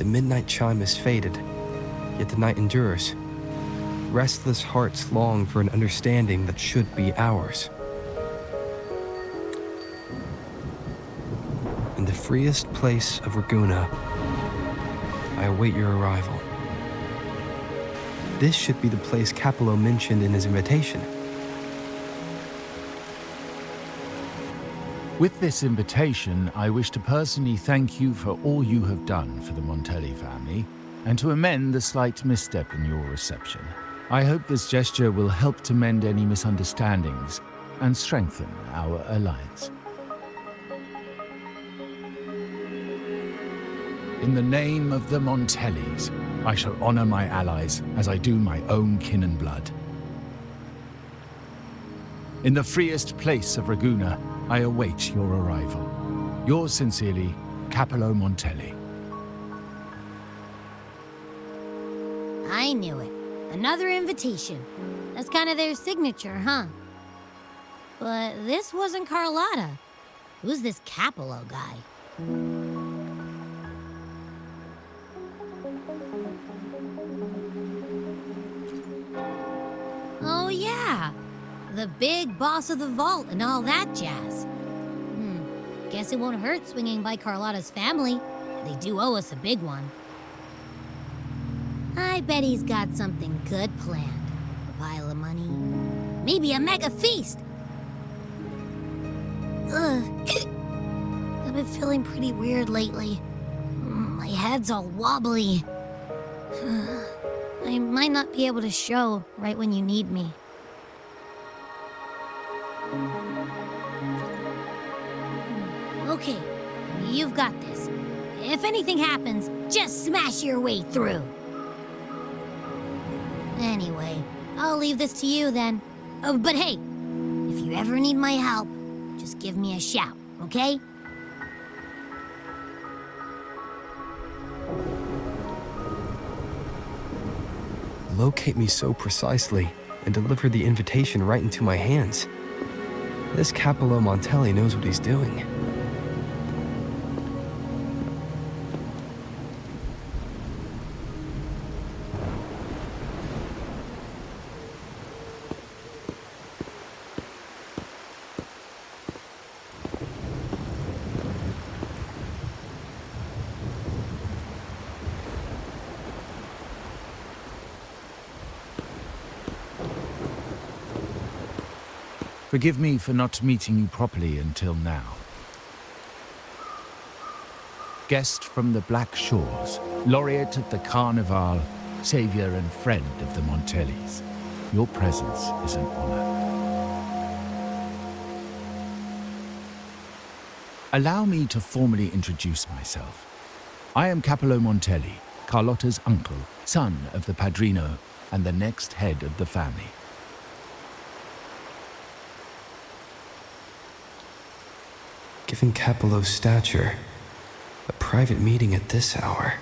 The midnight chime has faded, yet the night endures. Restless hearts long for an understanding that should be ours. In the freest place of Ragunna, I await your arrival. This should be the place Capello mentioned in his invitation. With this invitation, I wish to personally thank you for all you have done for the Montelli family, and to amend the slight misstep in your reception. I hope this gesture will help to mend any misunderstandings and strengthen our alliance. In the name of the Montellis, I shall honor my allies as I do my own kin and blood. In the freest place of Ragunna, I await your arrival. Yours sincerely, Capello Montelli. I knew it. Another invitation. That's kind of their signature, huh? But this wasn't Carlotta. Who's this Capello guy? Oh yeah, the big boss of the vault and all that jazz. Guess it won't hurt swinging by Carlotta's family. They do owe us a big one. I bet he's got something good planned. A pile of money. Maybe a mega feast. Ugh. I've been feeling pretty weird lately. My head's all wobbly. I might not be able to show right when you need me. Okay, you've got this. If anything happens, just smash your way through. Anyway, I'll leave this to you then. Oh, but hey, if you ever need my help, just give me a shout, okay? Locate me so precisely and deliver the invitation right into my hands. This Capello Montelli knows what he's doing. Forgive me for not meeting you properly until now. Guest from the Black Shores, laureate of the Carnival, savior and friend of the Montellis. Your presence is an honor. Allow me to formally introduce myself. I am Capello Montelli, Carlotta's uncle, son of the Padrino, and the next head of the family. Given Capello's stature, a private meeting at this hour.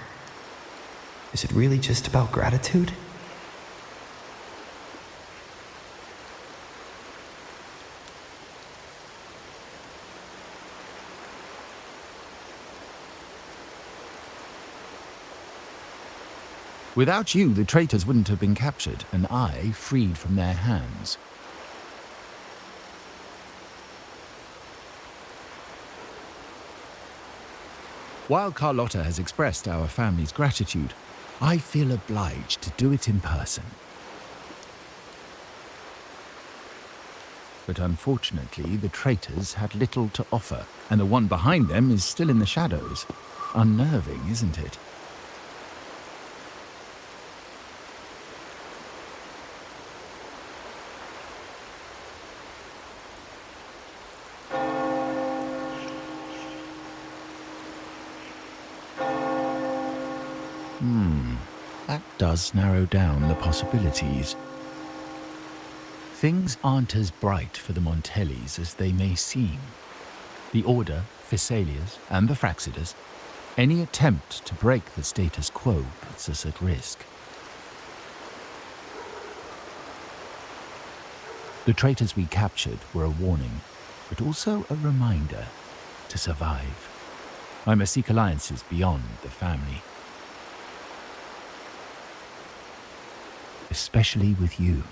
Is it really just about gratitude? Without you, the traitors wouldn't have been captured, and I freed from their hands. While Carlotta has expressed our family's gratitude, I feel obliged to do it in person. But unfortunately, the traitors had little to offer, and the one behind them is still in the shadows. Unnerving, isn't it? That does narrow down the possibilities. Things aren't as bright for the Montellis as they may seem. The Order, Phassalias, and the Fraxidas, any attempt to break the status quo puts us at risk. The traitors we captured were a warning, but also a reminder to survive. I must seek alliances beyond the family. especially with you,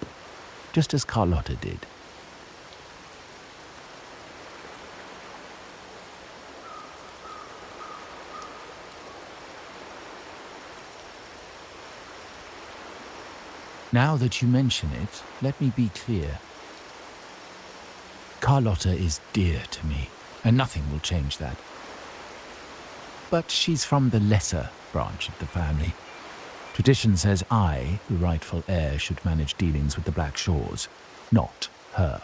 just as Carlotta did. Now that you mention it, let me be clear. Carlotta is dear to me, and nothing will change that. But she's from the lesser branch of the family. Tradition says I, the rightful heir, should manage dealings with the Black Shores, not her.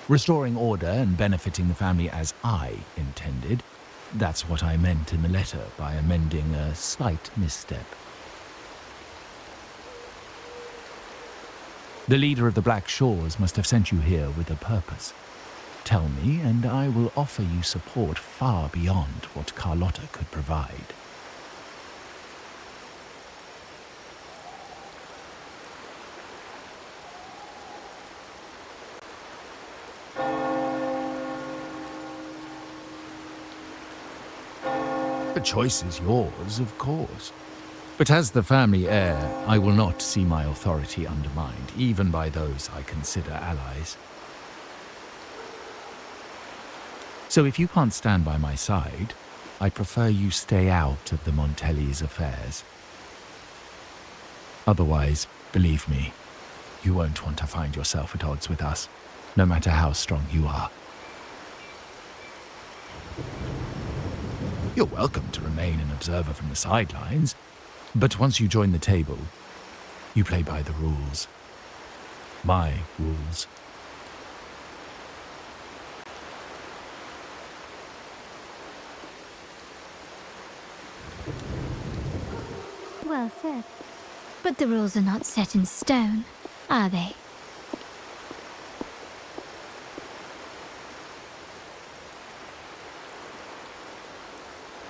Restoring order and benefiting the family as I intended, that's what I meant in the letter by amending a slight misstep. The leader of the Black Shores must have sent you here with a purpose. Tell me, and I will offer you support far beyond what Carlotta could provide. The choice is yours, of course. But as the family heir, I will not see my authority undermined, even by those I consider allies. So if you can't stand by my side, I prefer you stay out of the Montelli's affairs. Otherwise, believe me, you won't want to find yourself at odds with us, no matter how strong you are. You're welcome to remain an observer from the sidelines, but once you join the table, you play by the rules. My rules. Well said. But the rules are not set in stone, are they?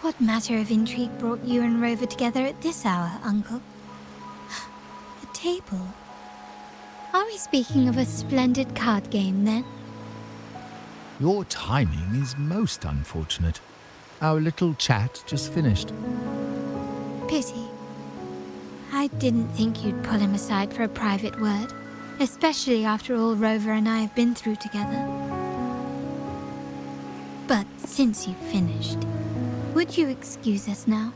What matter of intrigue brought you and Rover together at this hour, Uncle? A table? Are we speaking of a splendid card game, then? Your timing is most unfortunate. Our little chat just finished. Pity. I didn't think you'd pull him aside for a private word, especially after all Rover and I have been through together. But since you've finished, would you excuse us now?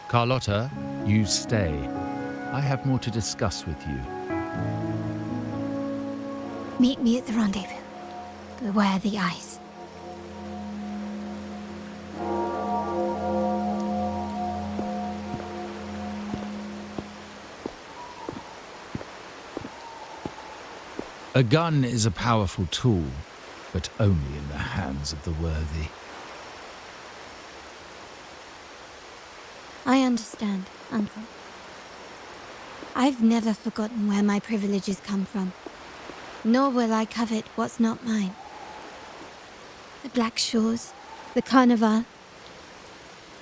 Carlotta, you stay. I have more to discuss with you. Meet me at the rendezvous. Beware the ice. A gun is a powerful tool, but only in the hands of the worthy. I understand, Uncle. I've never forgotten where my privileges come from, nor will I covet what's not mine. The Black Shores, the Carnival.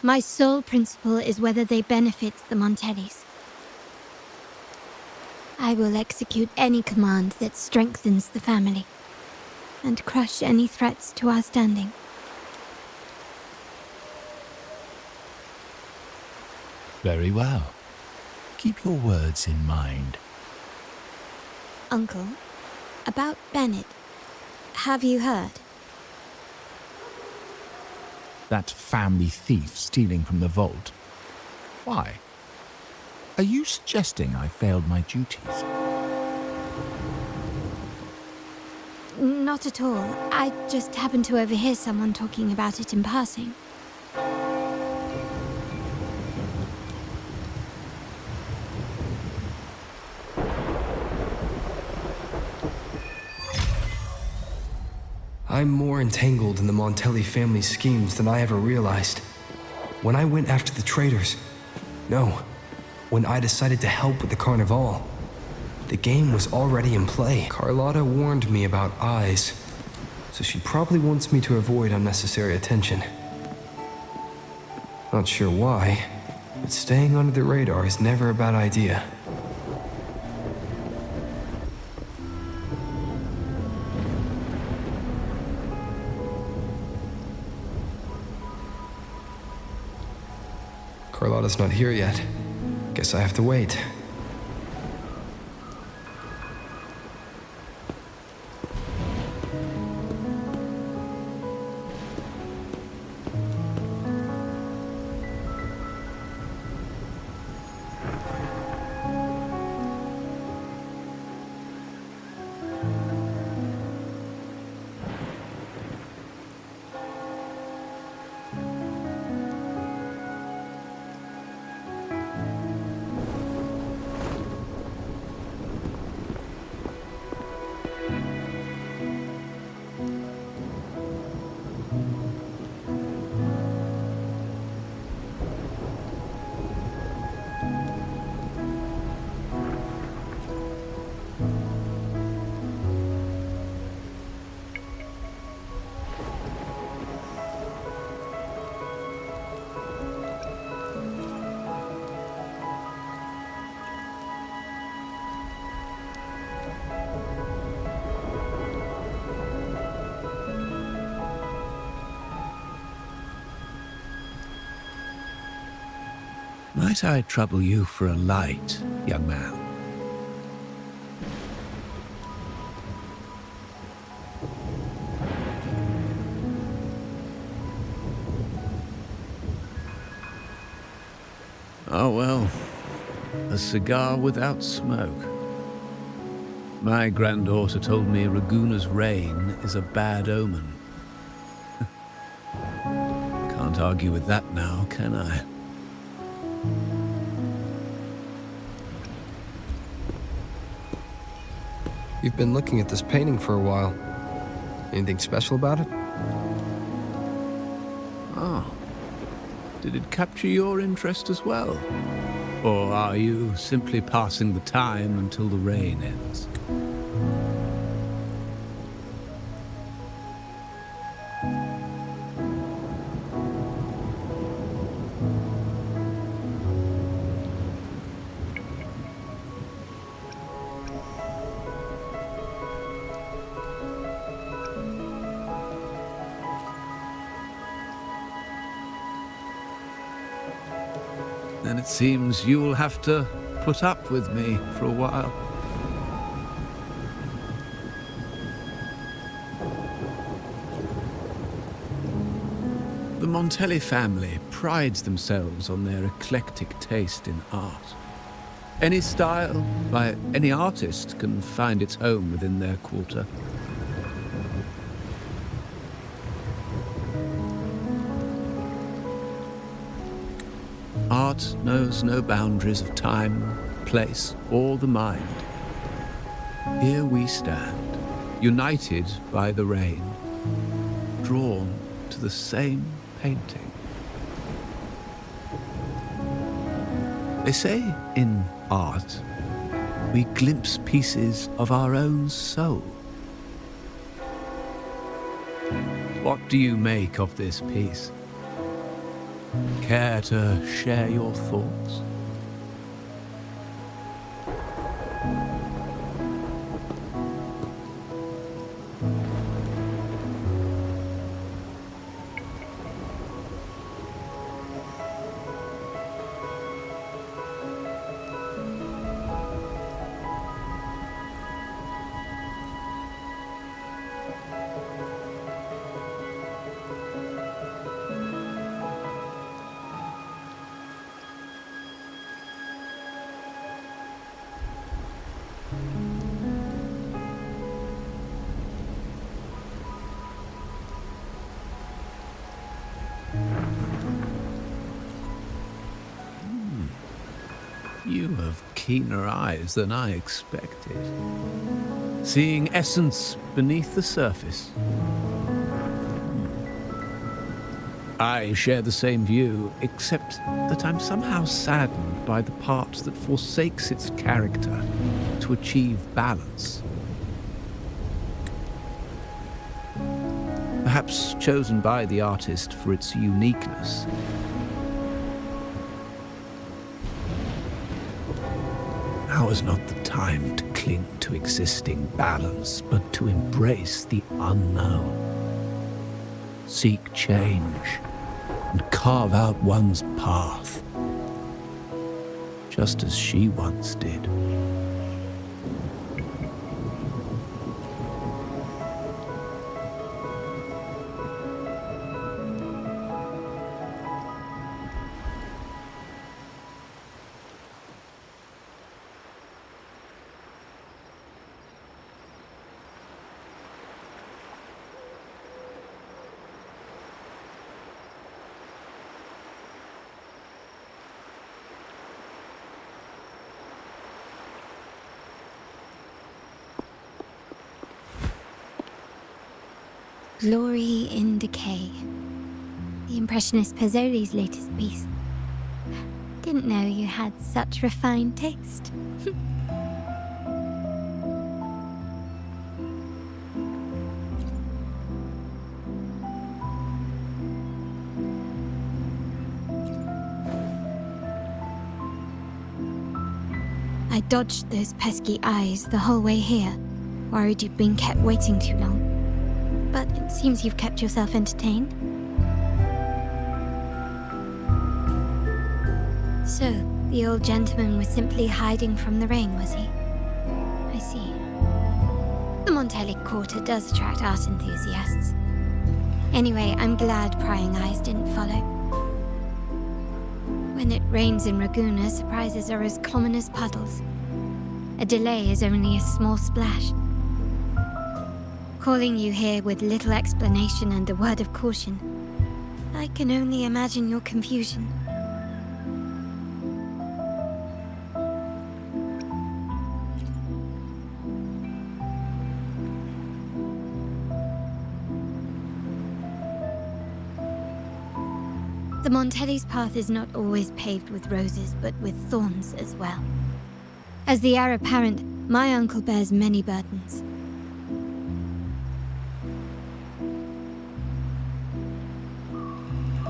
My sole principle is whether they benefit the Montellis. I will execute any command that strengthens the family, and crush any threats to our standing. Very well. Keep your words in mind. Uncle, about Bennett, have you heard? That family thief stealing from the vault. Why? Are you suggesting I failed my duties? Not at all. I just happened to overhear someone talking about it in passing. I'm more entangled in the Montelli family schemes than I ever realized. When I went after the traitors, no, when I decided to help with the Carnival, the game was already in play. Carlotta warned me about eyes, so she probably wants me to avoid unnecessary attention. Not sure why, but staying under the radar is never a bad idea. Carlotta's not here yet. Guess I have to wait. Might I trouble you for a light, young man? Oh well, a cigar without smoke. My granddaughter told me Raguna's rain is a bad omen. Can't argue with that now, can I? You've been looking at this painting for a while. Anything special about it? Oh. Did it capture your interest as well? Or are you simply passing the time until the rain ends? Then it seems you'll have to put up with me for a while. The Montelli family prides themselves on their eclectic taste in art. Any style by any artist can find its home within their quarter. Art knows no boundaries of time, place, or the mind. Here we stand, united by the rain, drawn to the same painting. They say in art, we glimpse pieces of our own soul. What do you make of this piece? Care to share your thoughts? You have keener eyes than I expected. Seeing essence beneath the surface. I share the same view, except that I'm somehow saddened by the part that forsakes its character to achieve balance. Perhaps chosen by the artist for its uniqueness. Now is not the time to cling to existing balance, but to embrace the unknown. Seek change and carve out one's path just as she once did. Glory in Decay. The Impressionist Pazzoli's latest piece. Didn't know you had such refined taste. I dodged those pesky eyes the whole way here, worried you'd been kept waiting too long. But it seems you've kept yourself entertained. So, the old gentleman was simply hiding from the rain, was he? I see. The Montelli Quarter does attract art enthusiasts. Anyway, I'm glad prying eyes didn't follow. When it rains in Ragusa, surprises are as common as puddles. A delay is only a small splash. Calling you here with little explanation and a word of caution, I can only imagine your confusion. The Montelli's path is not always paved with roses, but with thorns as well. As the heir apparent, my uncle bears many burdens.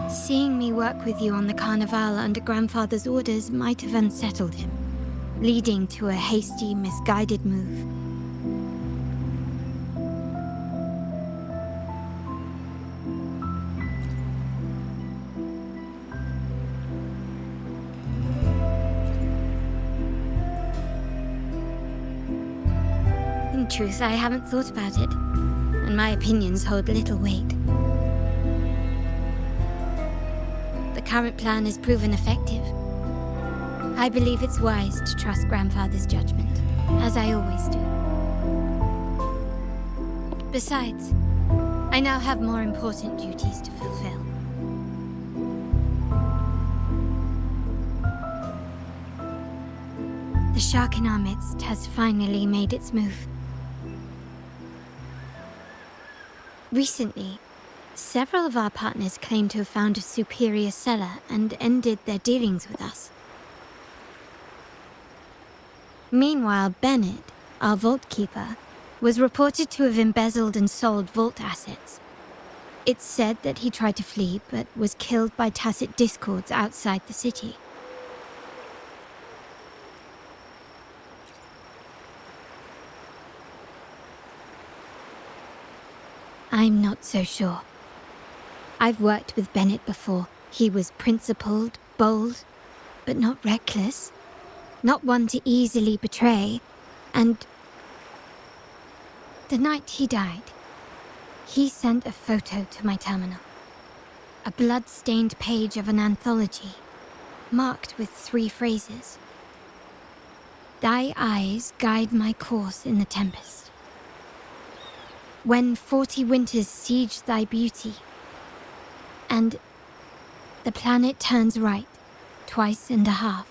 Seeing me work with you on the Carnival under grandfather's orders might have unsettled him, leading to a hasty, misguided move. In truth, I haven't thought about it, and my opinions hold little weight. The current plan has proven effective. I believe it's wise to trust grandfather's judgment, as I always do. Besides, I now have more important duties to fulfill. The shark in our midst has finally made its move. Recently, several of our partners claimed to have found a superior cellar and ended their dealings with us. Meanwhile, Bennett, our vault keeper, was reported to have embezzled and sold vault assets. It's said that he tried to flee, but was killed by tacit discords outside the city. I'm not so sure. I've worked with Bennett before. He was principled, bold, but not reckless. Not one to easily betray. And the night he died, he sent a photo to my terminal. A blood-stained page of an anthology, marked with 3 phrases. Thy eyes guide my course in the tempest. When 40 winters siege thy beauty, and the planet turns right, twice and a half.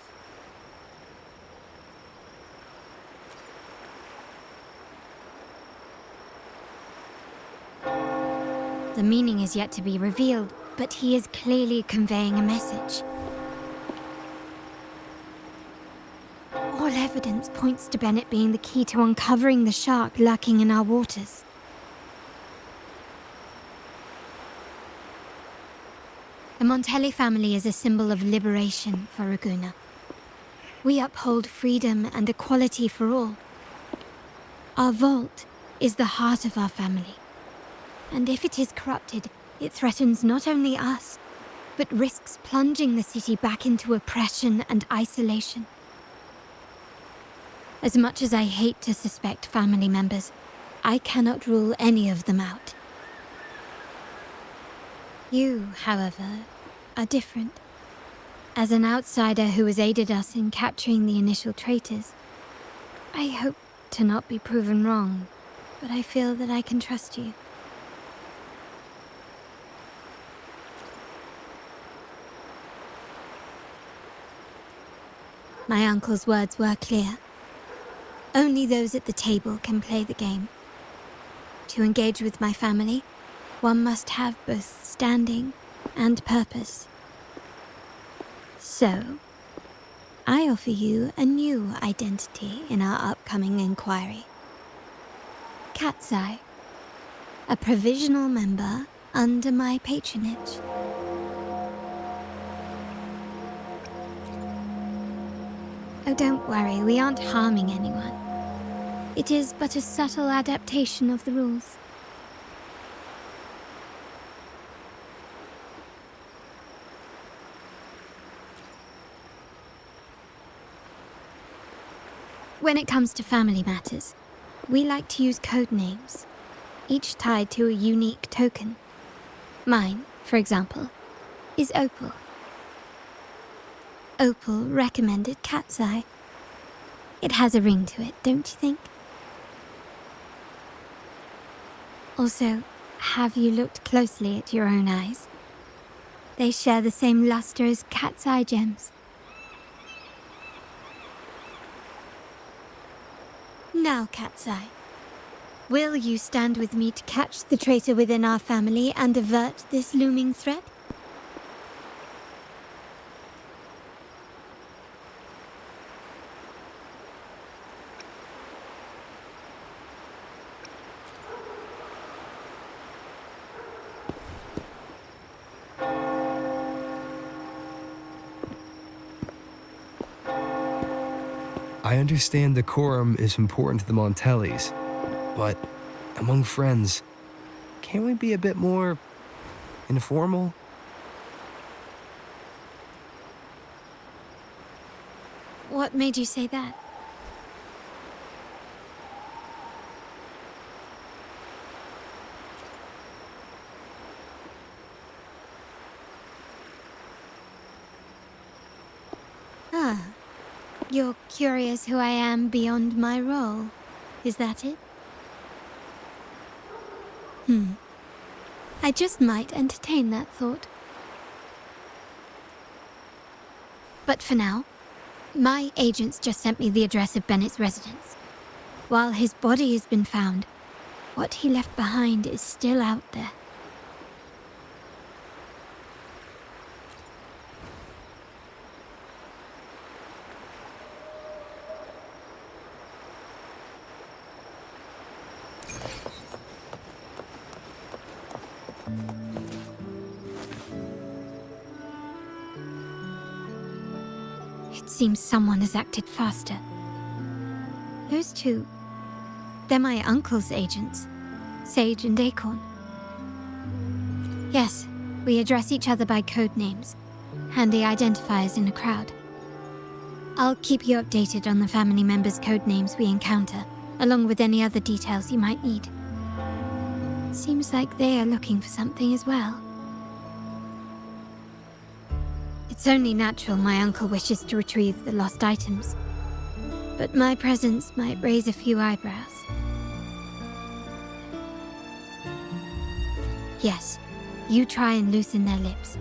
The meaning is yet to be revealed, but he is clearly conveying a message. All evidence points to Bennett being the key to uncovering the shark lurking in our waters. The Montelli family is a symbol of liberation for Ragusa. We uphold freedom and equality for all. Our vault is the heart of our family. And if it is corrupted, it threatens not only us, but risks plunging the city back into oppression and isolation. As much as I hate to suspect family members, I cannot rule any of them out. You, however, are different. As an outsider who has aided us in capturing the initial traitors, I hope to not be proven wrong, but I feel that I can trust you. My uncle's words were clear. Only those at the table can play the game. To engage with my family, one must have both standing and purpose. So, I offer you a new identity in our upcoming inquiry. Cat's Eye, a provisional member under my patronage. Oh, don't worry, we aren't harming anyone. It is but a subtle adaptation of the rules. When it comes to family matters, we like to use code names, each tied to a unique token. Mine, for example, is Opal. Opal recommended Cat's Eye. It has a ring to it, don't you think? Also, have you looked closely at your own eyes? They share the same luster as Cat's Eye gems. Now, Cat's Eye, will you stand with me to catch the traitor within our family and avert this looming threat? I understand decorum is important to the Montellis, but among friends, can't we be a bit more informal? What made you say that? Ah. You're curious who I am beyond my role, is that it? I just might entertain that thought. But for now, my agents just sent me the address of Bennett's residence. While his body has been found, what he left behind is still out there. It seems someone has acted faster. Those two, they're my uncle's agents, Sage and Acorn. Yes, we address each other by code names, handy identifiers in a crowd. I'll keep you updated on the family members' code names we encounter, along with any other details you might need. Seems like they are looking for something as well. It's only natural my uncle wishes to retrieve the lost items, but my presence might raise a few eyebrows. Yes, you try and loosen their lips.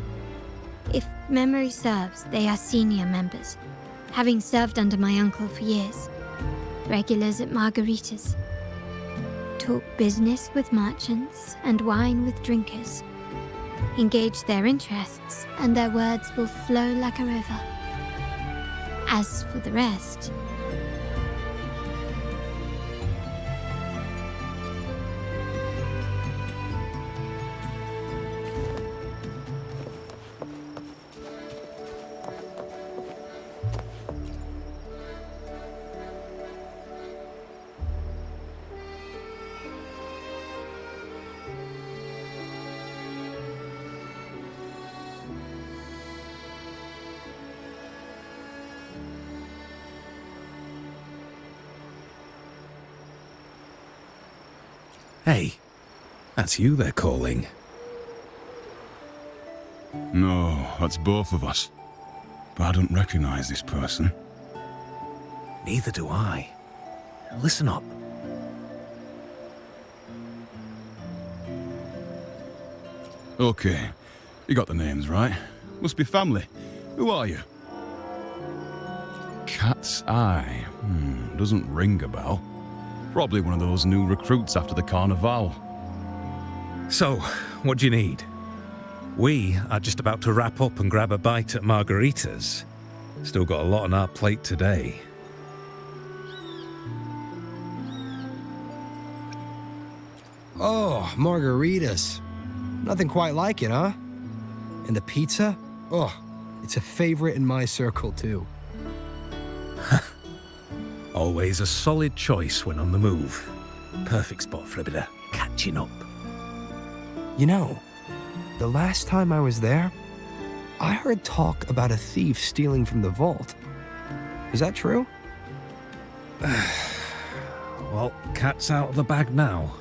If memory serves, they are senior members, having served under my uncle for years. Regulars at margaritas. Talk business with merchants and wine with drinkers. Engage their interests, and their words will flow like a river. As for the rest, Hey, that's you they're calling. No, that's both of us. But I don't recognize this person. Neither do I. Listen up. Okay, you got the names right. Must be family. Who are you? Cat's Eye. Doesn't ring a bell. Probably one of those new recruits after the Carnival. So, what do you need? We are just about to wrap up and grab a bite at Margarita's. Still got a lot on our plate today. Oh, margaritas. Nothing quite like it, huh? And the pizza? Oh, it's a favorite in my circle, too. Always a solid choice when on the move. Perfect spot for a bit of catching up. You know, the last time I was there, I heard talk about a thief stealing from the vault. Is that true? Well, cat's out of the bag now.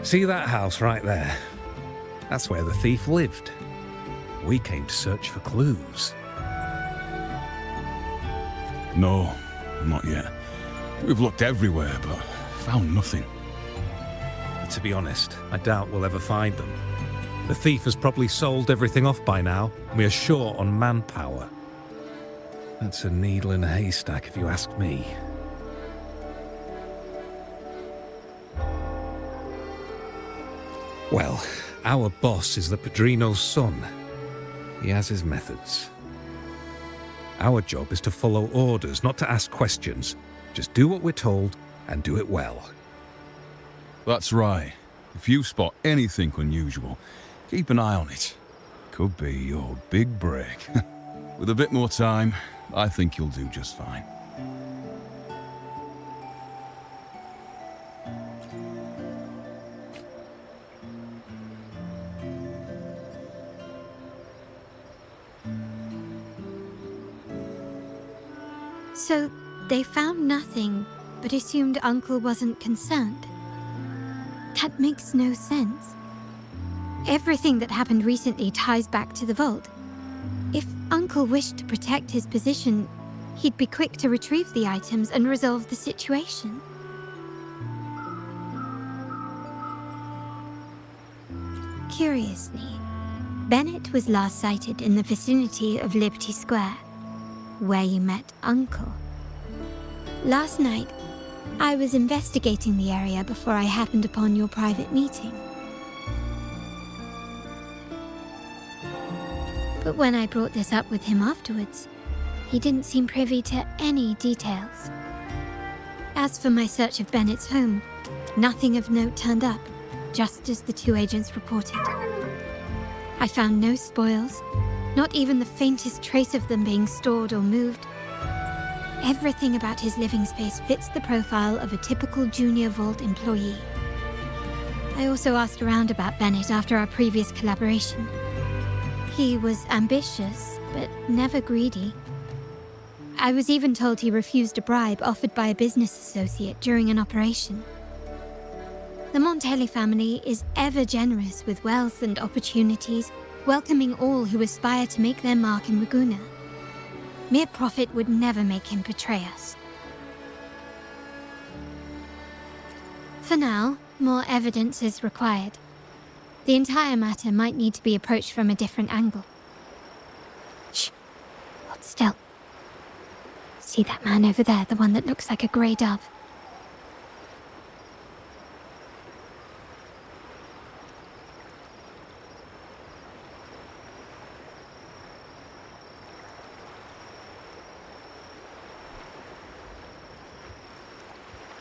See that house right there? That's where the thief lived. We came to search for clues. No, not yet. We've looked everywhere, but found nothing. To be honest, I doubt we'll ever find them. The thief has probably sold everything off by now, and we are short on manpower. That's a needle in a haystack, if you ask me. Well, our boss is the Padrino's son. He has his methods. Our job is to follow orders, not to ask questions. Just do what we're told, and do it well. That's right. If you spot anything unusual, keep an eye on it. Could be your big break. With a bit more time, I think you'll do just fine. So, they found nothing, but assumed Uncle wasn't concerned. That makes no sense. Everything that happened recently ties back to the vault. If Uncle wished to protect his position, he'd be quick to retrieve the items and resolve the situation. Curiously, Bennett was last sighted in the vicinity of Liberty Square, where you met Uncle. Last night, I was investigating the area before I happened upon your private meeting. But when I brought this up with him afterwards, he didn't seem privy to any details. As for my search of Bennett's home, nothing of note turned up, just as the two agents reported. I found no spoils, not even the faintest trace of them being stored or moved. Everything about his living space fits the profile of a typical junior vault employee. I also asked around about Bennett after our previous collaboration. He was ambitious, but never greedy. I was even told he refused a bribe offered by a business associate during an operation. The Montelli family is ever generous with wealth and opportunities, welcoming all who aspire to make their mark in Laguna. Mere profit would never make him betray us. For now, more evidence is required. The entire matter might need to be approached from a different angle. Shh. Hold still. See that man over there, the one that looks like a grey dove?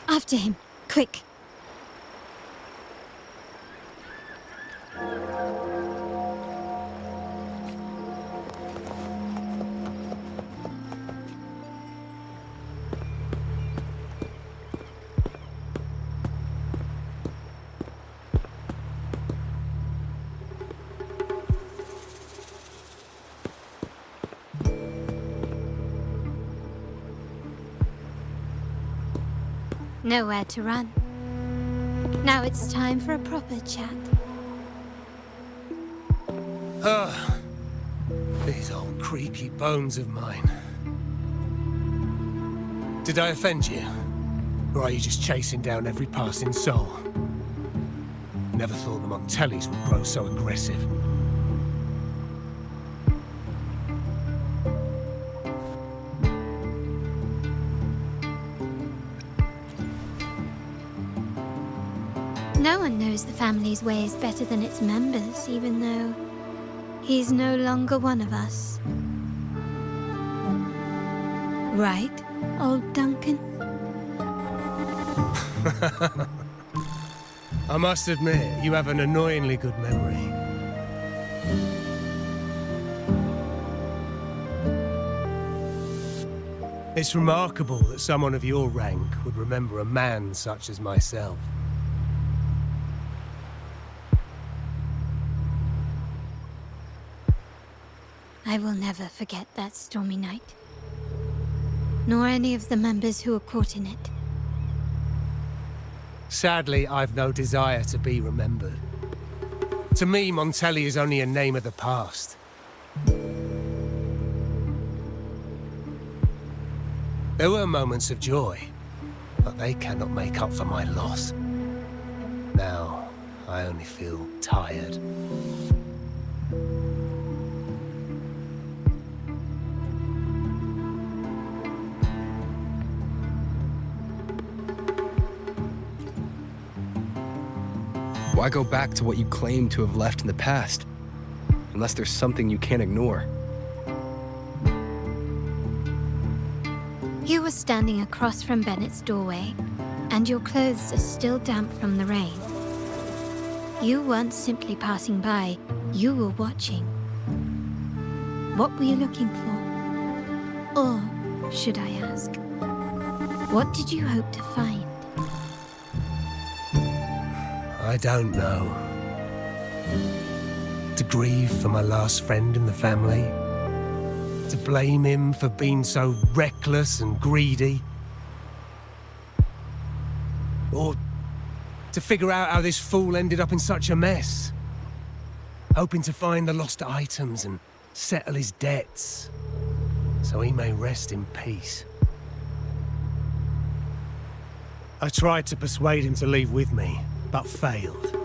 After him, quick. Nowhere to run. Now it's time for a proper chat. These old creaky bones of mine. Did I offend you? Or are you just chasing down every passing soul? Never thought the Montellis would grow so aggressive. No one knows the family's ways better than its members, even though he's no longer one of us. Right, old Duncan? I must admit, you have an annoyingly good memory. It's remarkable that someone of your rank would remember a man such as myself. I will never forget that stormy night. Nor any of the members who were caught in it. Sadly, I've no desire to be remembered. To me, Montelli is only a name of the past. There were moments of joy, but they cannot make up for my loss. Now, I only feel tired. Why go back to what you claim to have left in the past? Unless there's something you can't ignore. You were standing across from Bennett's doorway, and your clothes are still damp from the rain. You weren't simply passing by, you were watching. What were you looking for? Or, should I ask, what did you hope to find? I don't know. To grieve for my last friend in the family? To blame him for being so reckless and greedy? Or to figure out how this fool ended up in such a mess? Hoping to find the lost items and settle his debts, so he may rest in peace. I tried to persuade him to leave with me, but failed.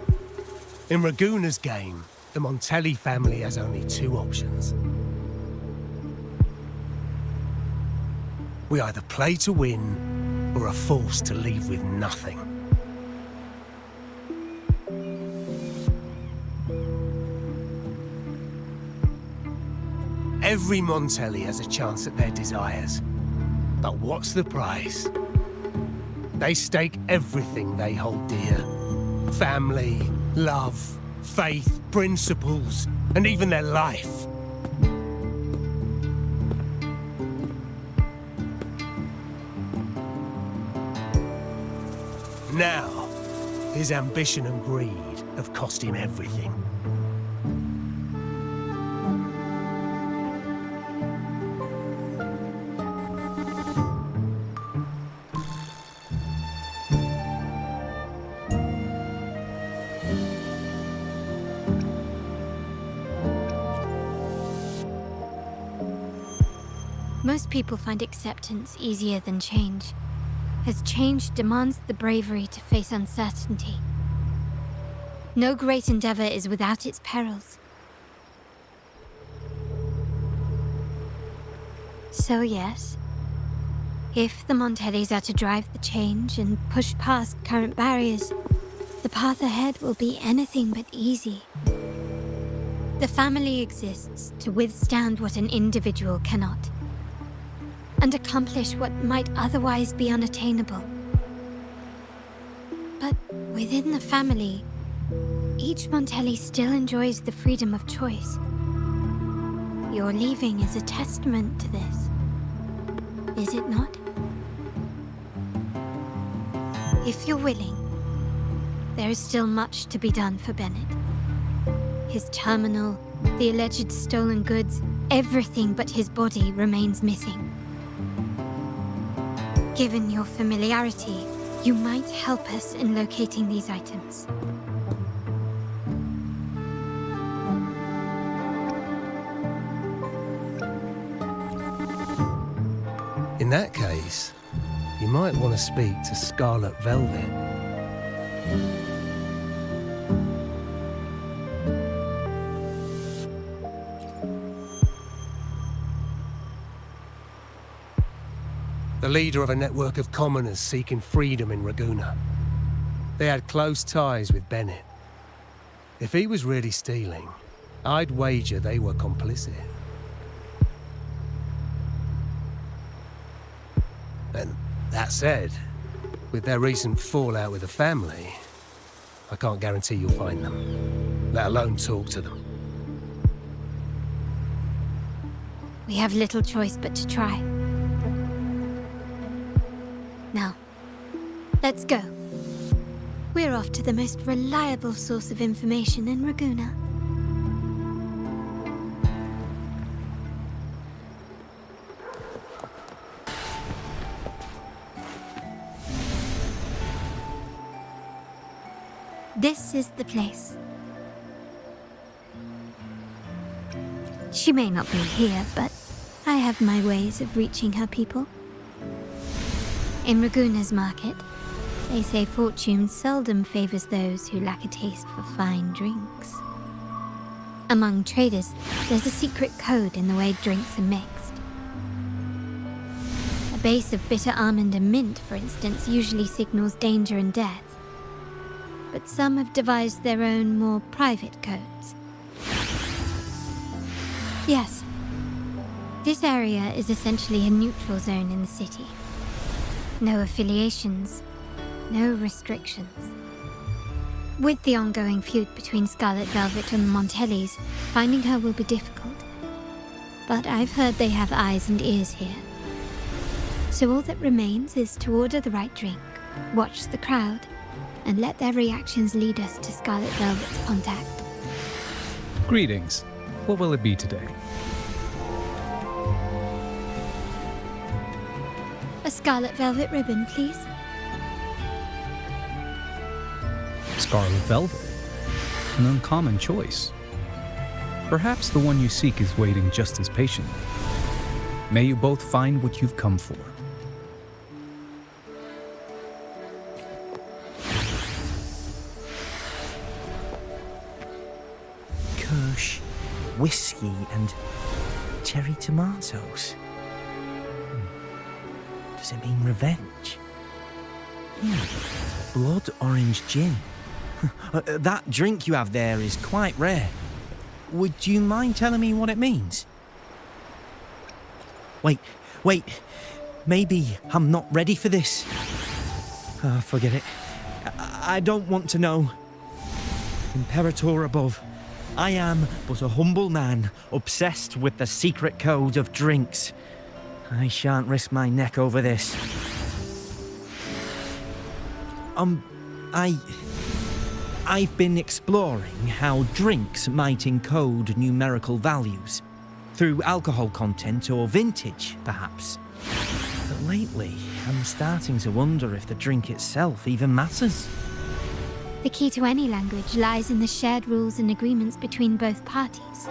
In Raguna's game, the Montelli family has only two options. We either play to win, or are forced to leave with nothing. Every Montelli has a chance at their desires. But what's the price? They stake everything they hold dear. Family, love, faith, principles, and even their life. Now, his ambition and greed have cost him everything. Most people find acceptance easier than change, as change demands the bravery to face uncertainty. No great endeavor is without its perils. So yes, if the Montellis are to drive the change and push past current barriers, the path ahead will be anything but easy. The family exists to withstand what an individual cannot, and accomplish what might otherwise be unattainable. But within the family, each Montelli still enjoys the freedom of choice. Your leaving is a testament to this, is it not? If you're willing, there is still much to be done for Bennett. His terminal, the alleged stolen goods, everything but his body remains missing. Given your familiarity, You might help us in locating these items. In that case, you might want to speak to Scarlet Velvet. The leader of a network of commoners seeking freedom in Raguna. They had close ties with Bennett. If he was really stealing, I'd wager they were complicit. And that said, with their recent fallout with the family, I can't guarantee you'll find them, let alone talk to them. We have little choice but to try. Now, let's go. We're off to the most reliable source of information in Raguna. This is the place. She may not be here, but I have my ways of reaching her people. In Raguna's market, they say fortune seldom favors those who lack a taste for fine drinks. Among traders, there's a secret code in the way drinks are mixed. A base of bitter almond and mint, for instance, usually signals danger and death. But some have devised their own, more private codes. Yes, this area is essentially a neutral zone in the city. No affiliations, no restrictions. With the ongoing feud between Scarlet Velvet and the Montellis, finding her will be difficult. But I've heard they have eyes and ears here. So all that remains is to order the right drink, watch the crowd, and let their reactions lead us to Scarlet Velvet's contact. Greetings. What will it be today? A Scarlet Velvet ribbon, please. Scarlet Velvet. An uncommon choice. Perhaps the one you seek is waiting just as patiently. May you both find what you've come for. Kirsch, whiskey, and cherry tomatoes. Does it mean revenge? Blood orange gin. That drink you have there is quite rare. Would you mind telling me what it means? Wait. Maybe I'm not ready for this. Forget it. I don't want to know. Imperator above. I am but a humble man, obsessed with the secret code of drinks. I shan't risk my neck over this. I've been exploring how drinks might encode numerical values. Through alcohol content or vintage, perhaps. But lately, I'm starting to wonder if the drink itself even matters. The key to any language lies in the shared rules and agreements between both parties.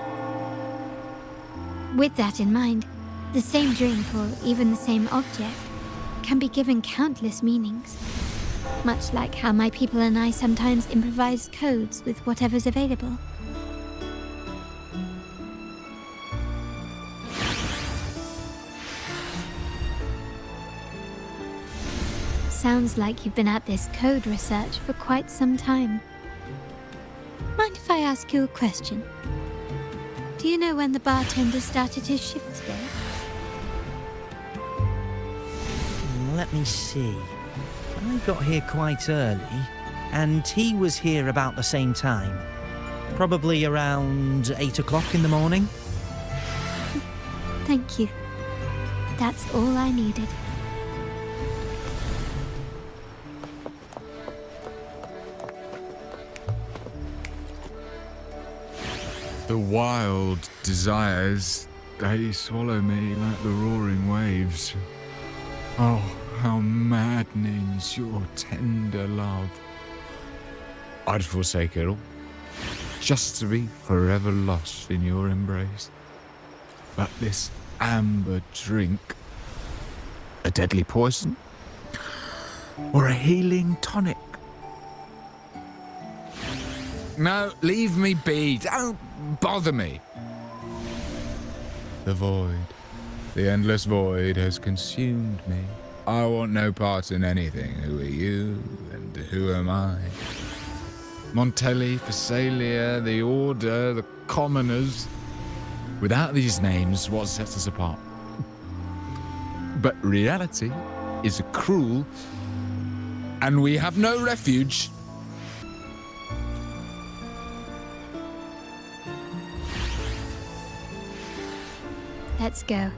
With that in mind, the same drink or even the same object can be given countless meanings. Much like how my people and I sometimes improvise codes with whatever's available. Sounds like you've been at this code research for quite some time. Mind if I ask you a question? Do you know when the bartender started his shift today? Let me see. I got here quite early, and he was here about the same time. Probably around 8 o'clock in the morning. Thank you. That's all I needed. The wild desires, they swallow me like the roaring waves. Oh, how maddening's your tender love. I'd forsake it all, just to be forever lost in your embrace. But this amber drink, a deadly poison, or a healing tonic? No, leave me be. Don't bother me. The void, the endless void has consumed me. I want no part in anything. Who are you and who am I? Montelli, Phasalia, the Order, the Commoners. Without these names, what sets us apart? But reality is cruel, and we have no refuge. Let's go.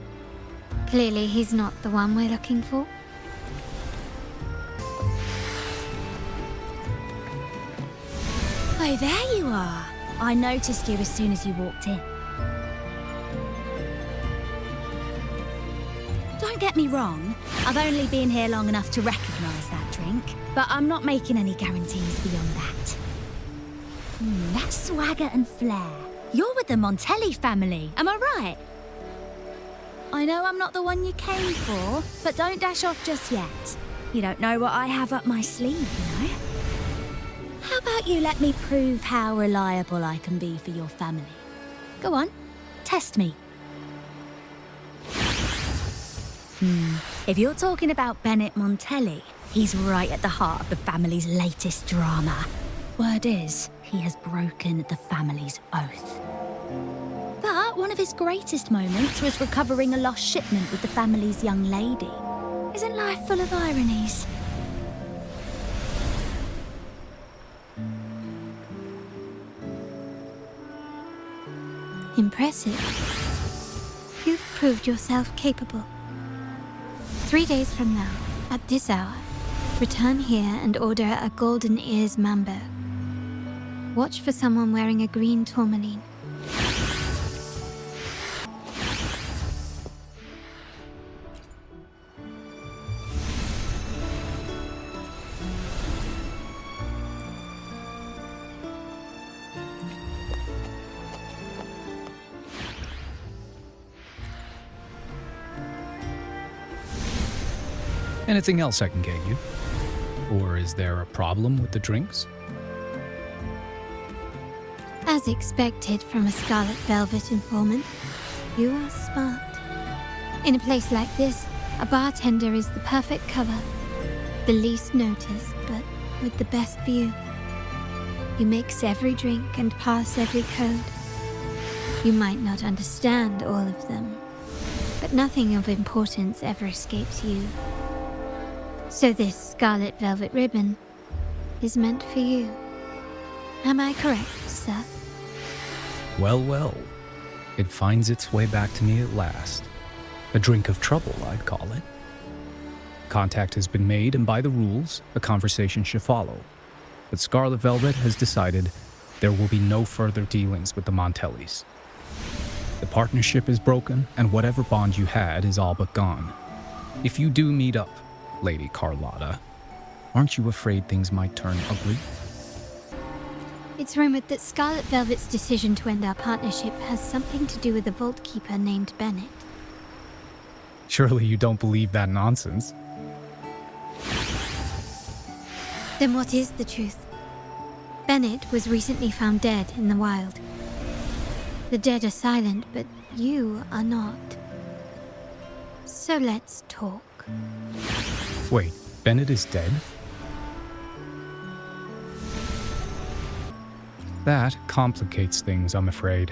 Clearly he's not the one we're looking for. Oh, there you are. I noticed you as soon as you walked in. Don't get me wrong, I've only been here long enough to recognise that drink, but I'm not making any guarantees beyond that. That swagger and flair. You're with the Montelli family, am I right? I know I'm not the one you came for, but don't dash off just yet. You don't know what I have up my sleeve, you know? How about you let me prove how reliable I can be for your family? Go on, test me. If you're talking about Bennett Montelli, he's right at the heart of the family's latest drama. Word is, he has broken the family's oath. But one of his greatest moments was recovering a lost shipment with the family's young lady. Isn't life full of ironies? Impressive. You've proved yourself capable. 3 days from now, at this hour, return here and order a golden ears mambo. Watch for someone wearing a green tourmaline. Anything else I can get you? Or is there a problem with the drinks? As expected from a Scarlet Velvet informant, you are smart. In a place like this, a bartender is the perfect cover. The least noticed, but with the best view. You mix every drink and pass every code. You might not understand all of them, but nothing of importance ever escapes you. So this Scarlet Velvet ribbon is meant for you. Am I correct, sir? Well, well. It finds its way back to me at last. A drink of trouble, I'd call it. Contact has been made, and by the rules, a conversation should follow. But Scarlet Velvet has decided there will be no further dealings with the Montellis. The partnership is broken, and whatever bond you had is all but gone. If you do meet up, Lady Carlotta, aren't you afraid things might turn ugly? It's rumored that Scarlet Velvet's decision to end our partnership has something to do with a vault keeper named Bennett. Surely you don't believe that nonsense. Then what is the truth? Bennett was recently found dead in the wild. The dead are silent, but you are not. So let's talk. Wait, Bennett is dead? That complicates things, I'm afraid.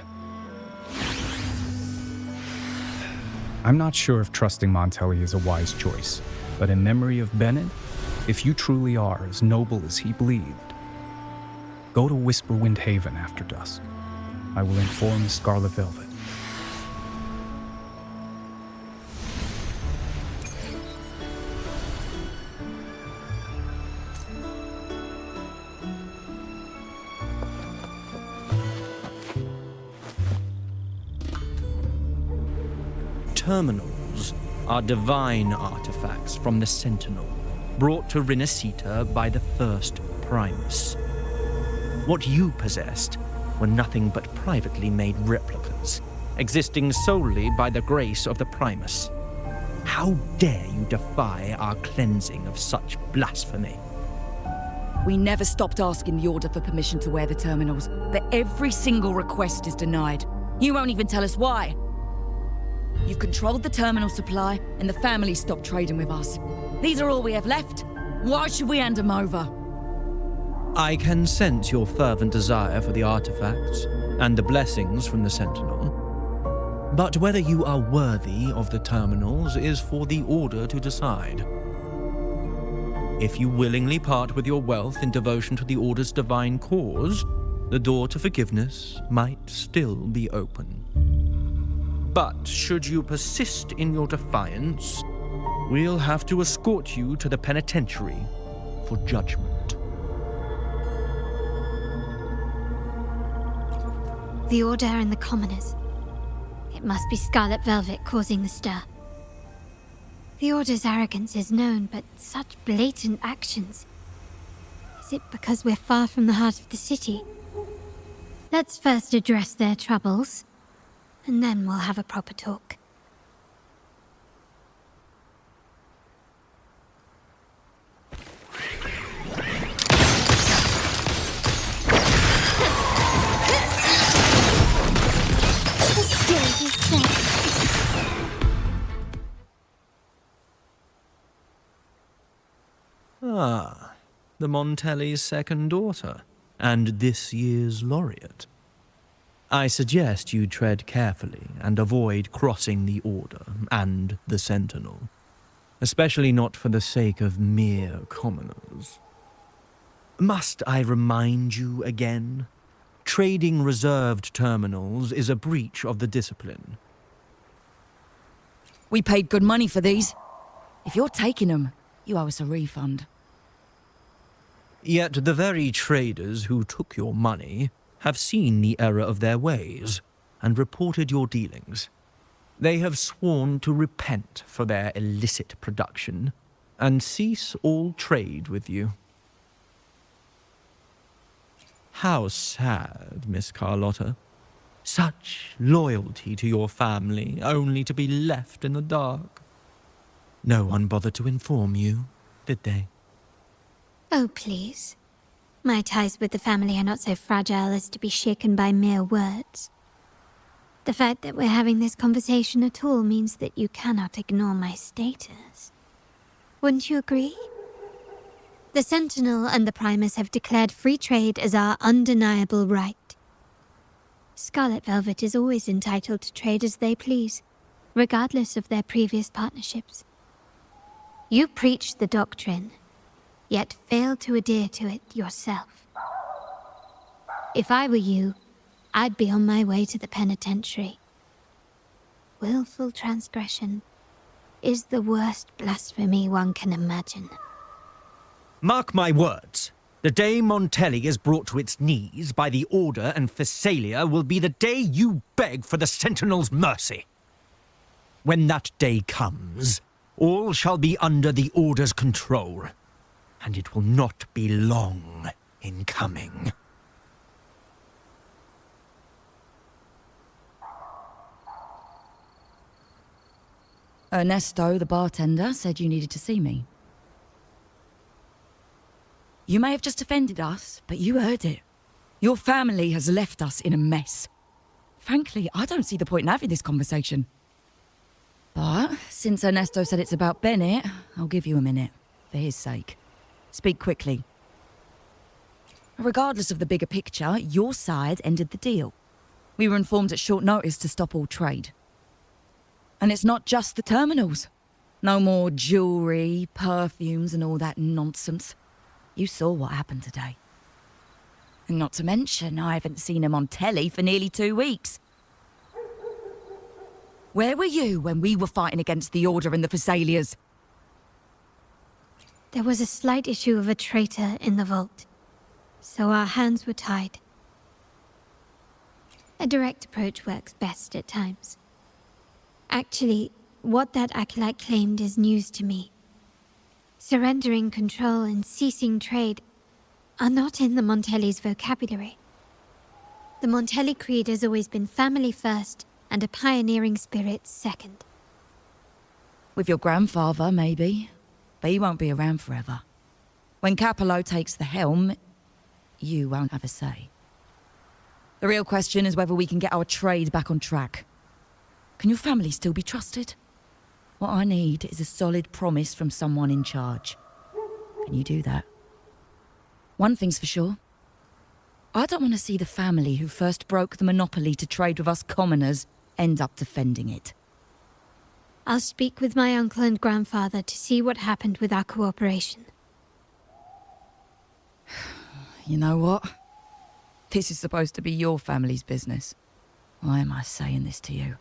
I'm not sure if trusting Montelli is a wise choice, but in memory of Bennett, if you truly are as noble as he believed, go to Whisperwind Haven after dusk. I will inform the Scarlet Velvet. Terminals are divine artifacts from the Sentinel, brought to Rinascita by the first Primus. What you possessed were nothing but privately made replicas, existing solely by the grace of the Primus. How dare you defy our cleansing of such blasphemy? We never stopped asking the Order for permission to wear the terminals, but every single request is denied. You won't even tell us why. You've controlled the terminal supply, and the family stopped trading with us. These are all we have left. Why should we hand them over? I can sense your fervent desire for the artifacts and the blessings from the Sentinel. But whether you are worthy of the terminals is for the Order to decide. If you willingly part with your wealth in devotion to the Order's divine cause, the door to forgiveness might still be open. But should you persist in your defiance, we'll have to escort you to the penitentiary for judgment. The Order and the commoners. It must be Scarlet Velvet causing the stir. The Order's arrogance is known, but such blatant actions. Is it because we're far from the heart of the city? Let's first address their troubles, and then we'll have a proper talk. The stage is set. Ah, the Montelli's second daughter, and this year's laureate. I suggest you tread carefully and avoid crossing the Order and the Sentinel, especially not for the sake of mere commoners. Must I remind you again? Trading reserved terminals is a breach of the discipline. We paid good money for these. If you're taking them, you owe us a refund. Yet the very traders who took your money have seen the error of their ways and reported your dealings. They have sworn to repent for their illicit production and cease all trade with you. How sad, Miss Carlotta. Such loyalty to your family, only to be left in the dark. No one bothered to inform you, did they? Oh, please. My ties with the family are not so fragile as to be shaken by mere words. The fact that we're having this conversation at all means that you cannot ignore my status. Wouldn't you agree? The Sentinel and the Primus have declared free trade as our undeniable right. Scarlet Velvet is always entitled to trade as they please, regardless of their previous partnerships. You preach the doctrine, yet fail to adhere to it yourself. If I were you, I'd be on my way to the penitentiary. Willful transgression is the worst blasphemy one can imagine. Mark my words. The day Montelli is brought to its knees by the Order and Phasalia will be the day you beg for the Sentinel's mercy. When that day comes, all shall be under the Order's control, and it will not be long in coming. Ernesto, the bartender, said you needed to see me. You may have just offended us, but you heard it. Your family has left us in a mess. Frankly, I don't see the point in having this conversation. But since Ernesto said it's about Bennett, I'll give you a minute, for his sake. Speak quickly. Regardless of the bigger picture, your side ended the deal. We were informed at short notice to stop all trade. And it's not just the terminals. No more jewelry, perfumes, and all that nonsense. You saw what happened today. And not to mention, I haven't seen him on telly for nearly 2 weeks. Where were you when we were fighting against the Order and the Phasalias? There was a slight issue of a traitor in the vault, so our hands were tied. A direct approach works best at times. Actually, what that acolyte claimed is news to me. Surrendering control and ceasing trade are not in the Montelli's vocabulary. The Montelli creed has always been family first and a pioneering spirit second. With your grandfather, maybe. But he won't be around forever. When Capello takes the helm, you won't have a say. The real question is whether we can get our trade back on track. Can your family still be trusted? What I need is a solid promise from someone in charge. Can you do that? One thing's for sure. I don't want to see the family who first broke the monopoly to trade with us commoners end up defending it. I'll speak with my uncle and grandfather to see what happened with our cooperation. You know what? This is supposed to be your family's business. Why am I saying this to you?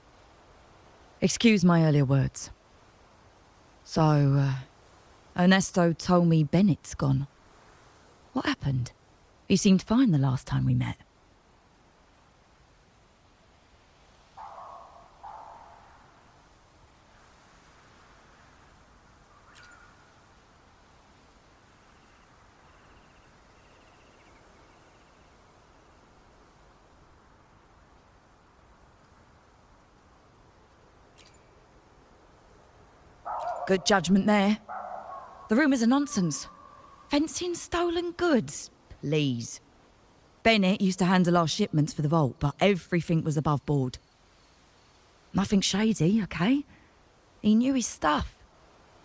Excuse my earlier words. So, Ernesto told me Bennett's gone. What happened? He seemed fine the last time we met. Good judgment there. The rumours are nonsense. Fencing stolen goods, please. Bennett used to handle our shipments for the vault, but everything was above board. Nothing shady, okay? He knew his stuff.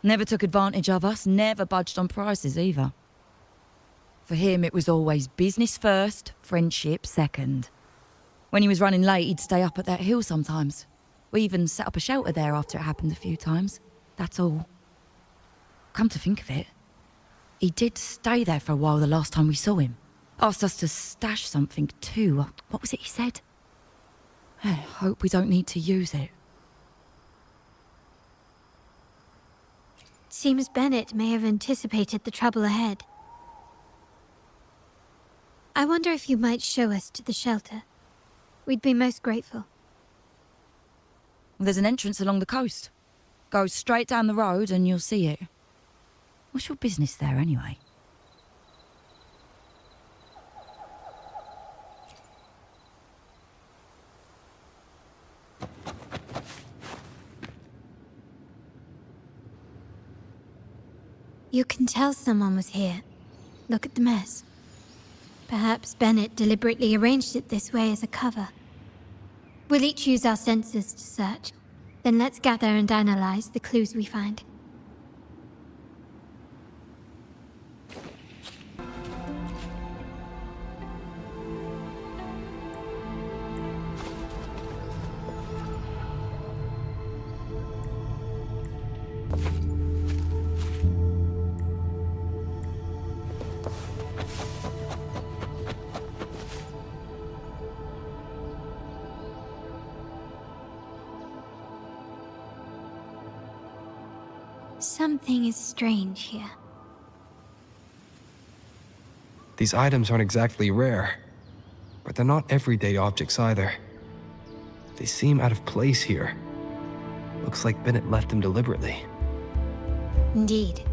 Never took advantage of us, never budged on prices either. For him, it was always business first, friendship second. When he was running late, he'd stay up at that hill sometimes. We even set up a shelter there after it happened a few times. That's all. Come to think of it, he did stay there for a while the last time we saw him. Asked us to stash something too. What was it he said? I hope we don't need to use it. Seems Bennett may have anticipated the trouble ahead. I wonder if you might show us to the shelter. We'd be most grateful. There's an entrance along the coast. Go straight down the road and you'll see it. What's your business there anyway? You can tell someone was here. Look at the mess. Perhaps Bennett deliberately arranged it this way as a cover. We'll each use our senses to search. Then let's gather and analyze the clues we find. Something is strange here. These items aren't exactly rare, but they're not everyday objects either. They seem out of place here. Looks like Bennett left them deliberately. Indeed.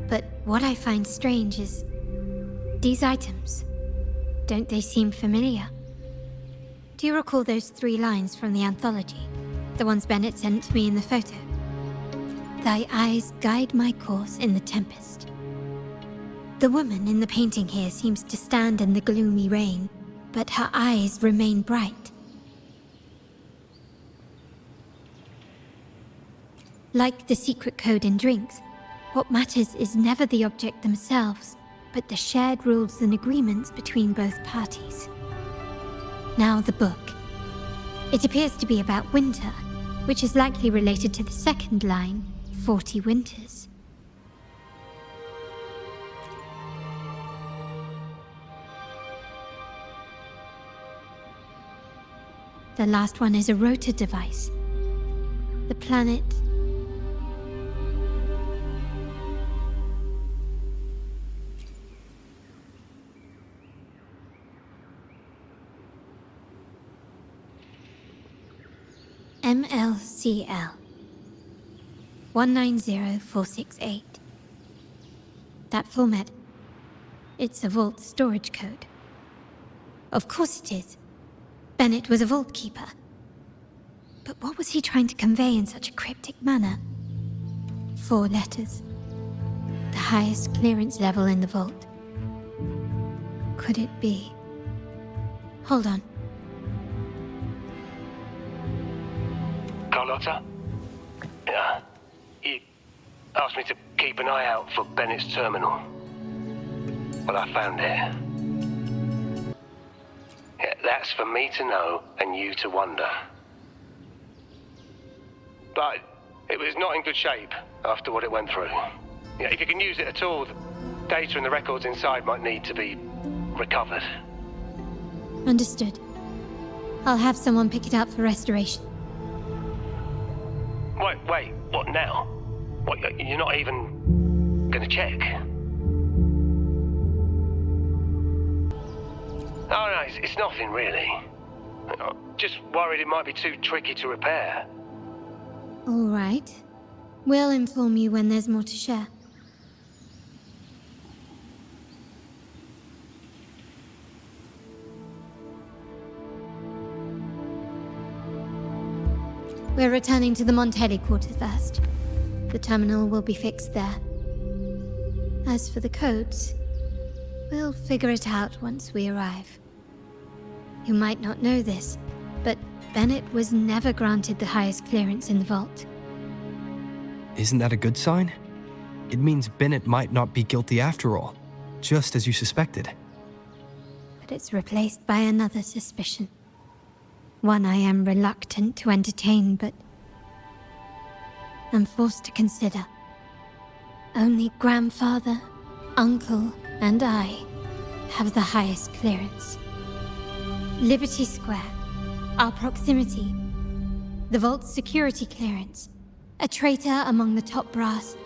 But what I find strange is these items. Don't they seem familiar? Do you recall those 3 lines from the anthology? The ones Bennett sent me in the photo? Thy eyes guide my course in the tempest. The woman in the painting here seems to stand in the gloomy rain, but her eyes remain bright. Like the secret code in drinks, what matters is never the object themselves, but the shared rules and agreements between both parties. Now the book. It appears to be about winter, which is likely related to the second line, 40 winters. The last one is a rotor device. The planet... MLCL. 190468. That format. It's a vault storage code. Of course it is. Bennett was a vault keeper. But what was he trying to convey in such a cryptic manner? 4 letters. The highest clearance level in the vault. Could it be? Hold on. Carlotta? Yeah. He asked me to keep an eye out for Bennett's terminal. Well, I found it. Yeah, that's for me to know and you to wonder. But it was not in good shape after what it went through. Yeah, if you can use it at all, the data and the records inside might need to be recovered. Understood. I'll have someone pick it up for restoration. Wait, what now? What, you're not even gonna check? Oh no, it's nothing really. I'm just worried it might be too tricky to repair. All right. We'll inform you when there's more to share. We're returning to the Montelli quarters first. The terminal will be fixed there. As for the codes, we'll figure it out once we arrive. You might not know this, but Bennett was never granted the highest clearance in the vault. Isn't that a good sign? It means Bennett might not be guilty after all, just as you suspected. But it's replaced by another suspicion. One I am reluctant to entertain, but I'm forced to consider. Only grandfather, uncle, and I have the highest clearance. Liberty Square, our proximity, the vault's security clearance, a traitor among the top brass,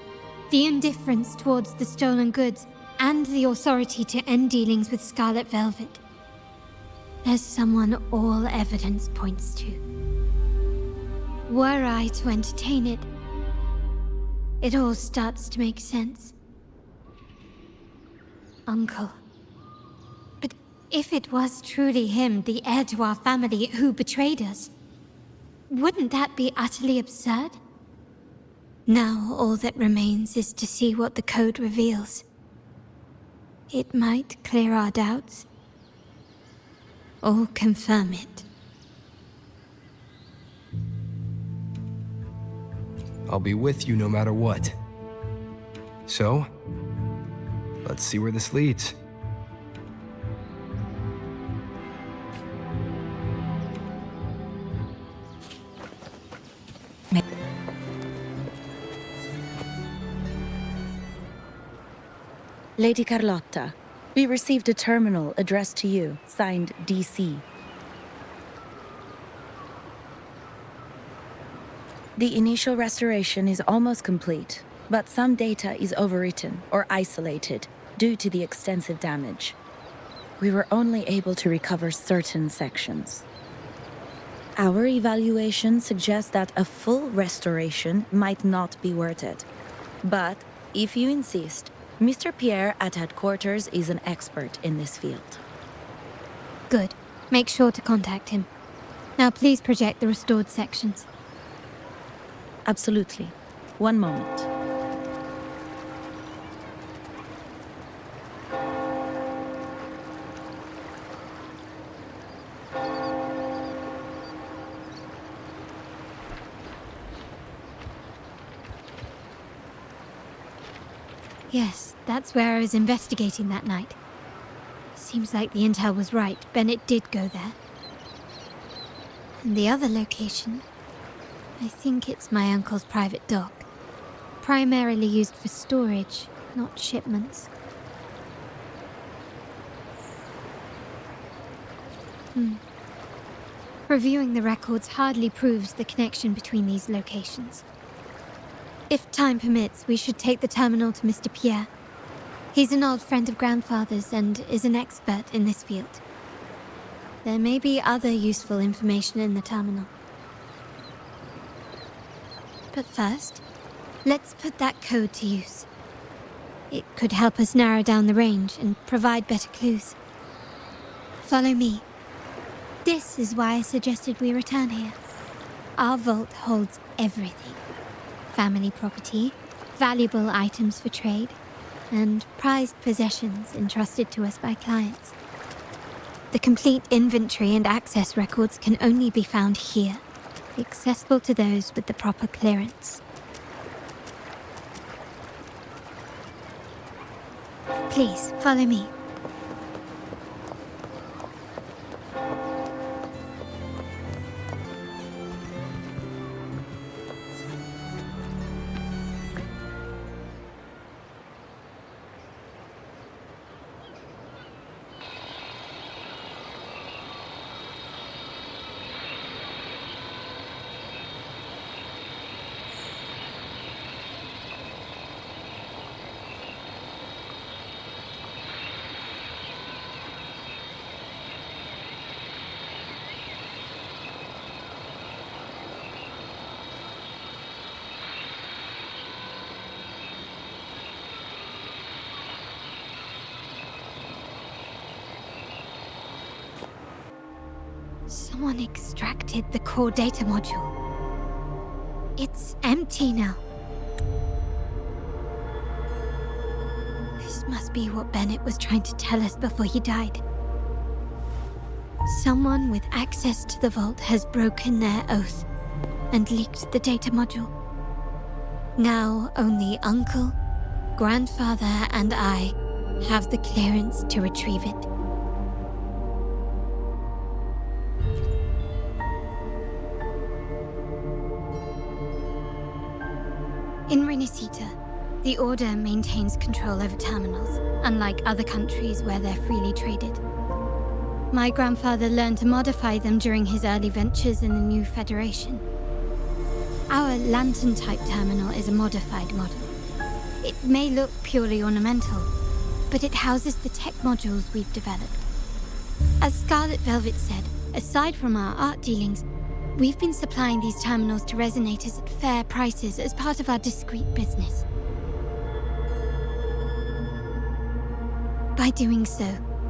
the indifference towards the stolen goods, and the authority to end dealings with Scarlet Velvet. There's someone all evidence points to. Were I to entertain it, it all starts to make sense. Uncle. But if it was truly him, the heir to our family, who betrayed us, wouldn't that be utterly absurd? Now all that remains is to see what the code reveals. It might clear our doubts, or confirm it. I'll be with you no matter what. So, let's see where this leads. Lady Carlotta, we received a terminal addressed to you, signed DC. The initial restoration is almost complete, but some data is overwritten or isolated due to the extensive damage. We were only able to recover certain sections. Our evaluation suggests that a full restoration might not be worth it. But if you insist, Mr. Pierre at headquarters is an expert in this field. Good. Make sure to contact him. Now please project the restored sections. Absolutely. One moment. Yes, that's where I was investigating that night. Seems like the intel was right. Bennett did go there. And the other location, I think it's my uncle's private dock. Primarily used for storage, not shipments. Reviewing the records hardly proves the connection between these locations. If time permits, we should take the terminal to Mr. Pierre. He's an old friend of Grandfather's and is an expert in this field. There may be other useful information in the terminal. But first, Let's put that code to use. It could help us narrow down the range and provide better clues. Follow me. This is why I suggested we return here. Our vault holds everything. Family property, valuable items for trade, and prized possessions entrusted to us by clients. The complete inventory and access records can only be found here, accessible to those with the proper clearance. Please, follow me. Someone extracted the core data module. It's empty now. This must be what Bennett was trying to tell us before he died. Someone with access to the vault has broken their oath and leaked the data module. Now only Uncle, Grandfather, and I have the clearance to retrieve it. In Renisita, the Order maintains control over terminals, unlike other countries where they're freely traded. My grandfather learned to modify them during his early ventures in the new Federation. Our lantern-type terminal is a modified model. It may look purely ornamental, but it houses the tech modules we've developed. As Scarlet Velvet said, aside from our art dealings, we've been supplying these terminals to resonators at fair prices as part of our discreet business. By doing so,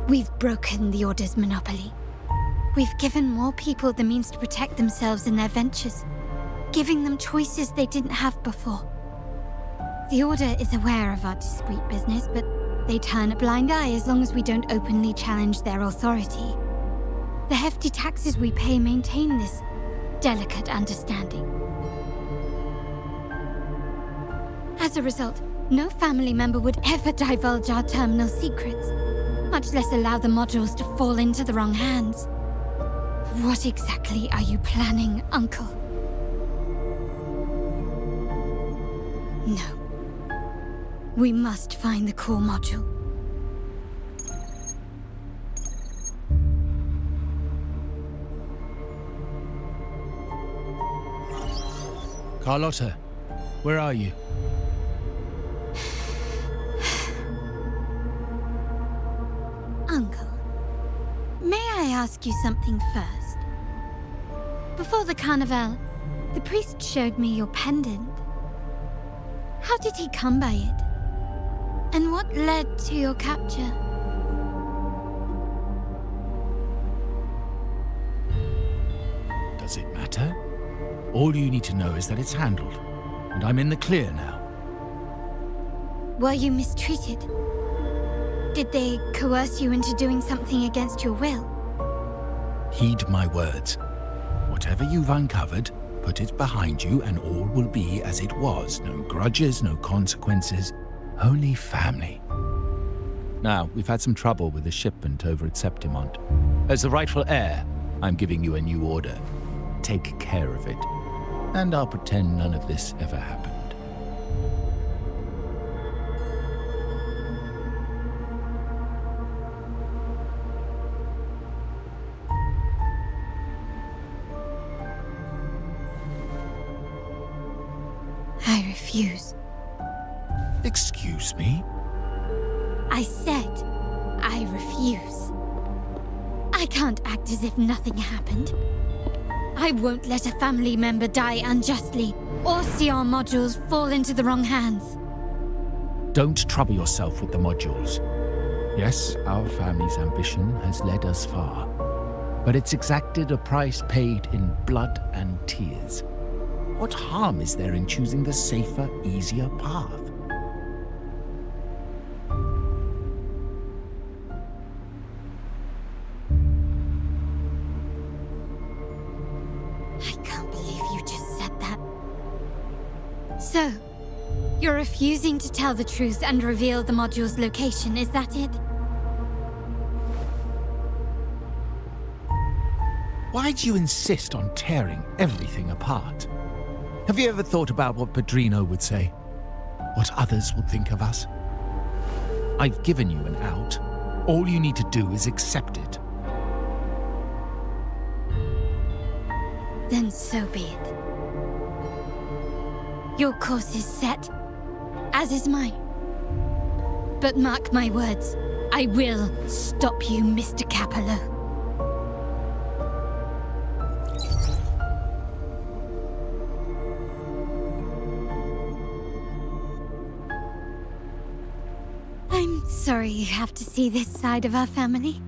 we've broken the Order's monopoly. We've given more people the means to protect themselves in their ventures, giving them choices they didn't have before. The Order is aware of our discreet business, but they turn a blind eye as long as we don't openly challenge their authority. The hefty taxes we pay maintain this delicate understanding. As a result, no family member would ever divulge our terminal secrets, much less allow the modules to fall into the wrong hands. What exactly are you planning, Uncle? No. We must find the core module. Carlotta, where are you? Uncle, may I ask you something first? Before the carnival, the priest showed me your pendant. How did he come by it? And what led to your capture? Does it matter? All you need to know is that it's handled, and I'm in the clear now. Were you mistreated? Did they coerce you into doing something against your will? Heed my words. Whatever you've uncovered, put it behind you and all will be as it was. No grudges, no consequences, only family. Now, we've had some trouble with the shipment over at Septimont. As the rightful heir, I'm giving you a new order. Take care of it. And I'll pretend none of this ever happened. I refuse. Excuse me? I said I refuse. I can't act as if nothing happened. I won't let a family member die unjustly, or see our modules fall into the wrong hands. Don't trouble yourself with the modules. Yes, our family's ambition has led us far, but it's exacted a price paid in blood and tears. What harm is there in choosing the safer, easier path? I can't believe you just said that. So, you're refusing to tell the truth and reveal the module's location, is that it? Why do you insist on tearing everything apart? Have you ever thought about what Padrino would say? What others would think of us? I've given you an out. All you need to do is accept it. Then so be it. Your course is set, as is mine. But mark my words, I will stop you, Mr. Capello. I'm sorry you have to see this side of our family.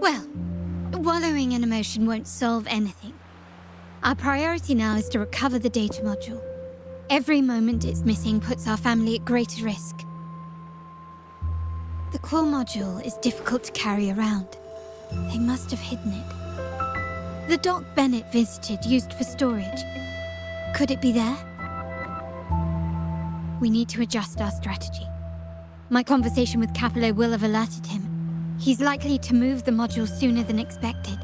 Well, wallowing in emotion won't solve anything. Our priority now is to recover the data module. Every moment it's missing puts our family at greater risk. The core module is difficult to carry around. They must have hidden it. The dock Bennett visited used for storage. Could it be there? We need to adjust our strategy. My conversation with Capello will have alerted him. He's likely to move the module sooner than expected.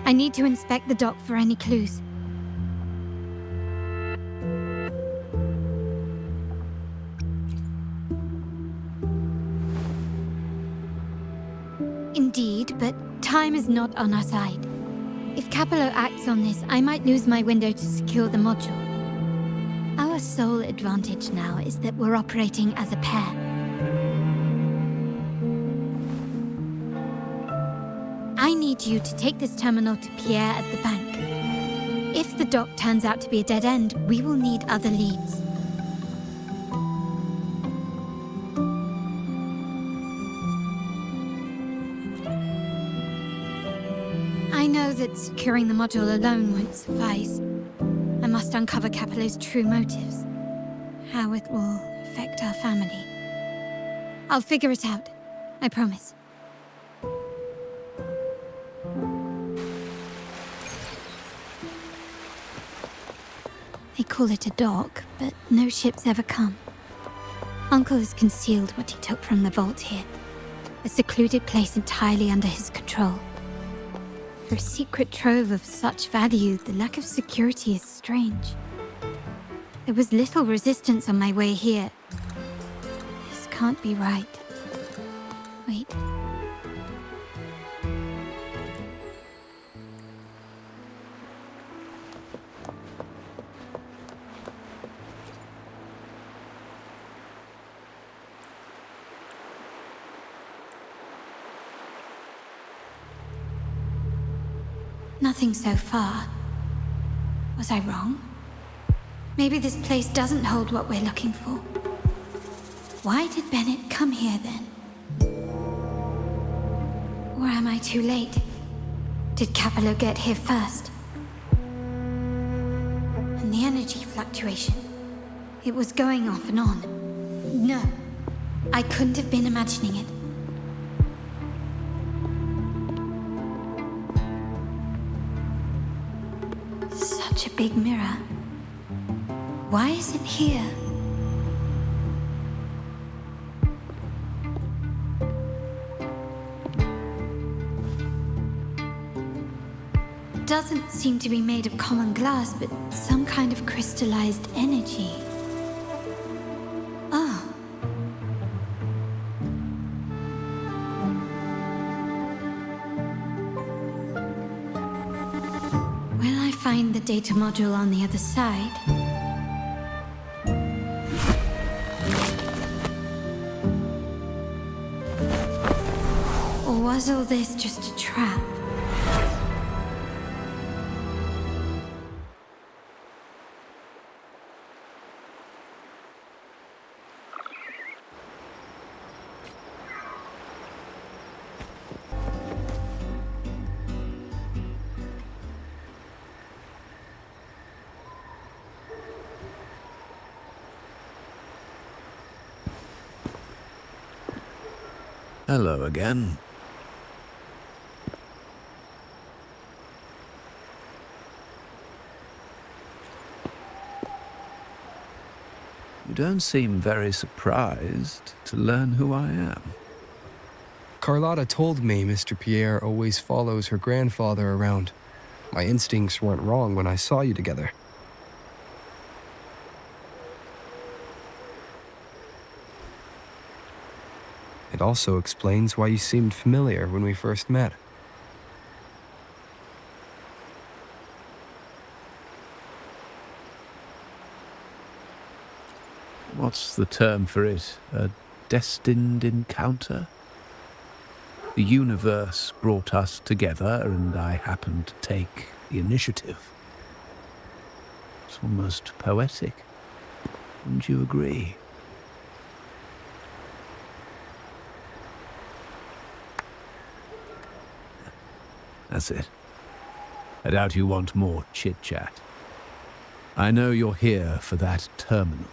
I need to inspect the dock for any clues. Indeed, but time is not on our side. If Capello acts on this, I might lose my window to secure the module. Our sole advantage now is that we're operating as a pair. I need you to take this terminal to Pierre at the bank. If the dock turns out to be a dead end, we will need other leads. I know that securing the module alone won't suffice. I must uncover Capello's true motives. How it will affect our family. I'll figure it out. I promise. They call it a dock, but no ships ever come. Uncle has concealed what he took from the vault here. A secluded place entirely under his control. For a secret trove of such value, the lack of security is strange. There was little resistance on my way here. This can't be right. Wait. Nothing so far. Was I wrong? Maybe this place doesn't hold what we're looking for. Why did Bennett come here then? Or am I too late? Did Capello get here first? And the energy fluctuation. It was going off and on. No, I couldn't have been imagining it. Such a big mirror. Why is it here? Doesn't seem to be made of common glass, but some kind of crystallized energy. Oh. find the data module on the other side. Or was all this just a trap? Hello again. You don't seem very surprised to learn who I am. Carlotta told me Mr. Pierre always follows her grandfather around. My instincts weren't wrong when I saw you together. It also explains why you seemed familiar when we first met. What's the term for it? A destined encounter? The universe brought us together, and I happened to take the initiative. It's almost poetic. Wouldn't you agree? That's it. I doubt you want more chit-chat. I know you're here for that terminal.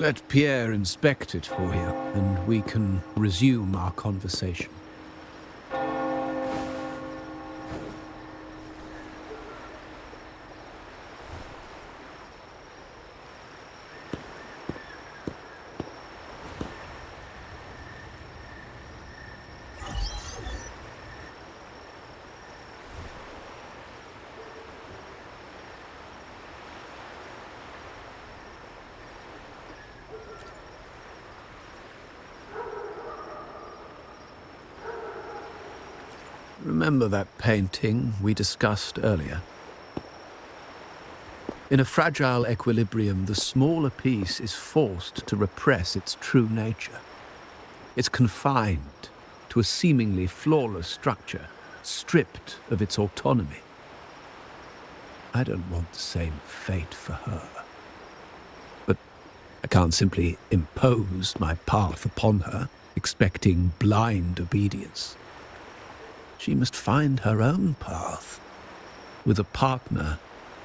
Let Pierre inspect it for you, and we can resume our conversation. Remember that painting we discussed earlier? In a fragile equilibrium, the smaller piece is forced to repress its true nature. It's confined to a seemingly flawless structure, stripped of its autonomy. I don't want the same fate for her. But I can't simply impose my path upon her, expecting blind obedience. She must find her own path, with a partner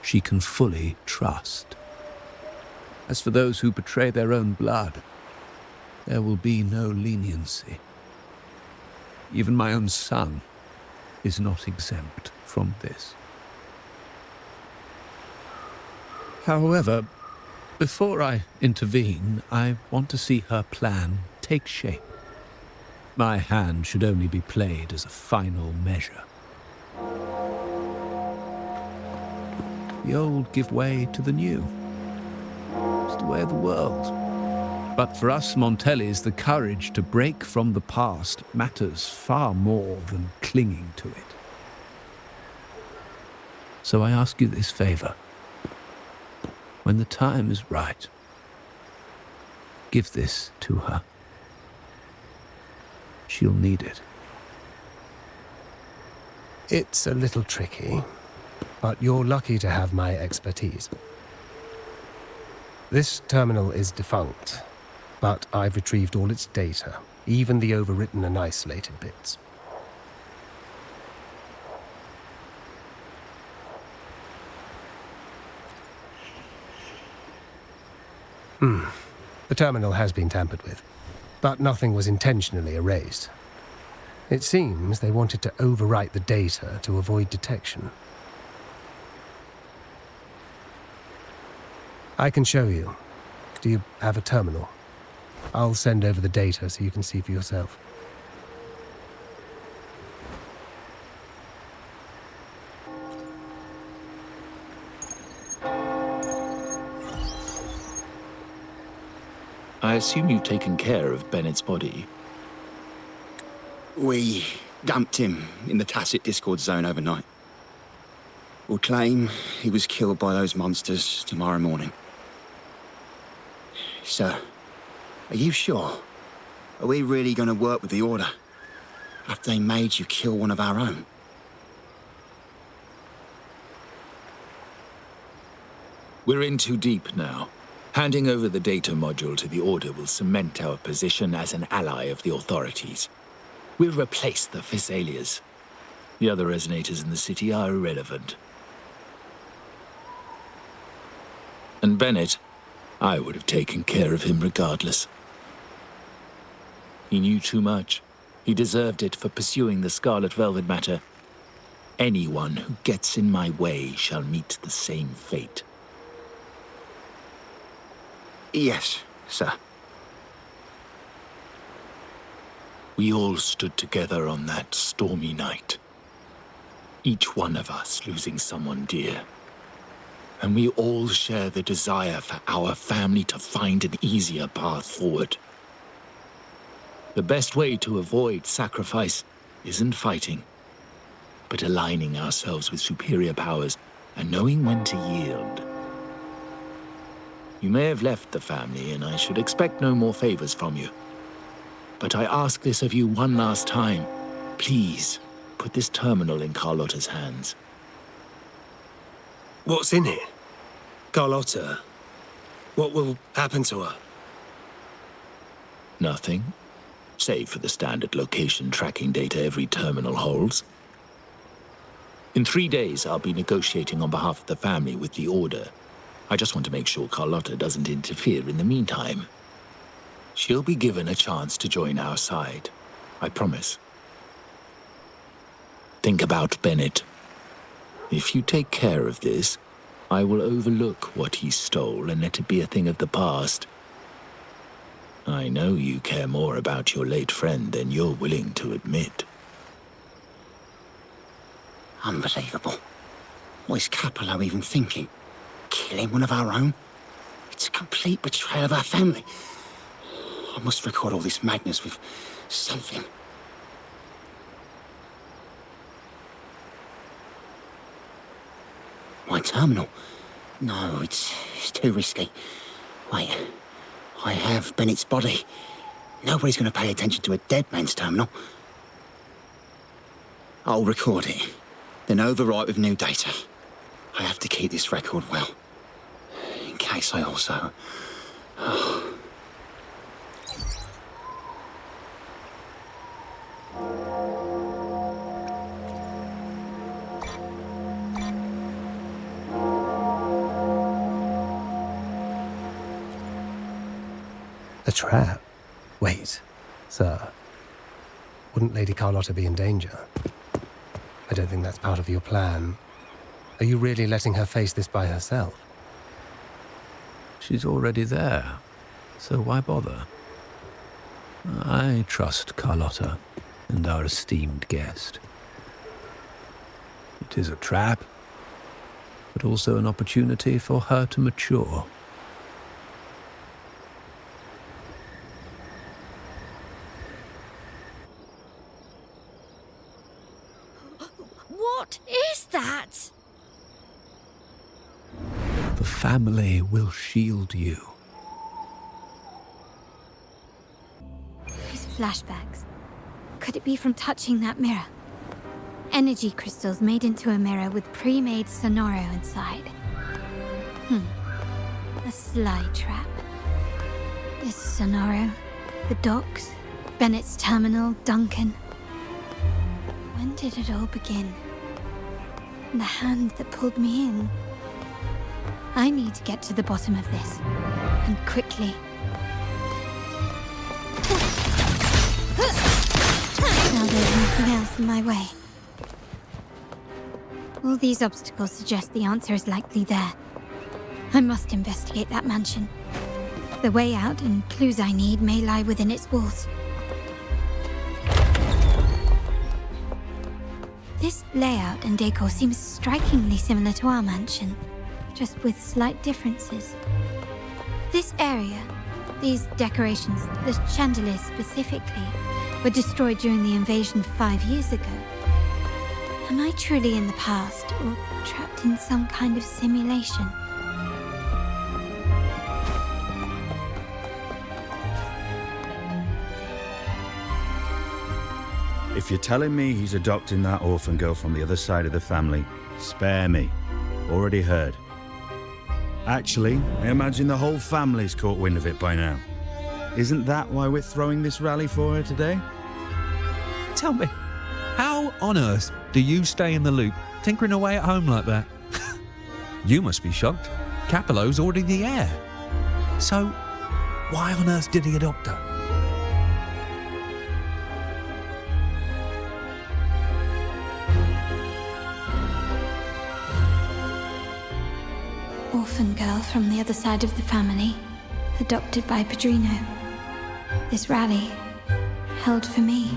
she can fully trust. As for those who betray their own blood, there will be no leniency. Even my own son is not exempt from this. However, before I intervene, I want to see her plan take shape. My hand should only be played as a final measure. The old give way to the new. It's the way of the world. But for us Montellis, the courage to break from the past matters far more than clinging to it. So I ask you this favor. When the time is right, give this to her. She'll need it. It's a little tricky, but you're lucky to have my expertise. This terminal is defunct, but I've retrieved all its data, even the overwritten and isolated bits. The terminal has been tampered with, but nothing was intentionally erased. It seems they wanted to overwrite the data to avoid detection. I can show you. Do you have a terminal? I'll send over the data so you can see for yourself. I assume you've taken care of Bennett's body. We dumped him in the tacit Discord zone overnight. We'll claim he was killed by those monsters tomorrow morning. Sir, are you sure? Are we really going to work with the Order after they made you kill one of our own? We're in too deep now. Handing over the data module to the Order will cement our position as an ally of the authorities. We'll replace the Physalias. The other resonators in the city are irrelevant. And Bennett, I would have taken care of him regardless. He knew too much. He deserved it for pursuing the Scarlet Velvet matter. Anyone who gets in my way shall meet the same fate. Yes, sir. We all stood together on that stormy night. Each one of us losing someone dear. And we all share the desire for our family to find an easier path forward. The best way to avoid sacrifice isn't fighting, but aligning ourselves with superior powers and knowing when to yield. You may have left the family, and I should expect no more favors from you. But I ask this of you one last time. Please, put this terminal in Carlotta's hands. What's in it? Carlotta? What will happen to her? Nothing, save for the standard location tracking data every terminal holds. In 3 days, I'll be negotiating on behalf of the family with the Order. I just want to make sure Carlotta doesn't interfere in the meantime. She'll be given a chance to join our side. I promise. Think about Bennett. If you take care of this, I will overlook what he stole and let it be a thing of the past. I know you care more about your late friend than you're willing to admit. Unbelievable. What is Capello even thinking? Killing one of our own? It's a complete betrayal of our family. I must record all this madness with something. My terminal? No, it's too risky. Wait, I have Bennett's body. Nobody's going to pay attention to a dead man's terminal. I'll record it, then overwrite with new data. I have to keep this record well, in case I also... A trap? Wait, sir. Wouldn't Lady Carlotta be in danger? I don't think that's part of your plan. Are you really letting her face this by herself? She's already there, so why bother? I trust Carlotta and our esteemed guest. It is a trap, but also an opportunity for her to mature. What is that? The family will shield you. These flashbacks. Could it be from touching that mirror? Energy crystals made into a mirror with pre-made Sonoro inside. A sly trap. This Sonoro, the docks, Bennett's terminal, Duncan. When did it all begin? The hand that pulled me in. I need to get to the bottom of this, and quickly. Now there's nothing else in my way. All these obstacles suggest the answer is likely there. I must investigate that mansion. The way out and clues I need may lie within its walls. This layout and decor seems strikingly similar to our mansion, just with slight differences. This area, these decorations, the chandeliers specifically, were destroyed during the invasion 5 years ago. Am I truly in the past, or trapped in some kind of simulation? If you're telling me he's adopting that orphan girl from the other side of the family, spare me. Already heard. Actually, I imagine the whole family's caught wind of it by now. Isn't that why we're throwing this rally for her today? Tell me, how on earth do you stay in the loop, tinkering away at home like that? You must be shocked. Capello's already the heir. So, why on earth did he adopt her? Orphan girl from the other side of the family, adopted by Padrino. This rally, held for me.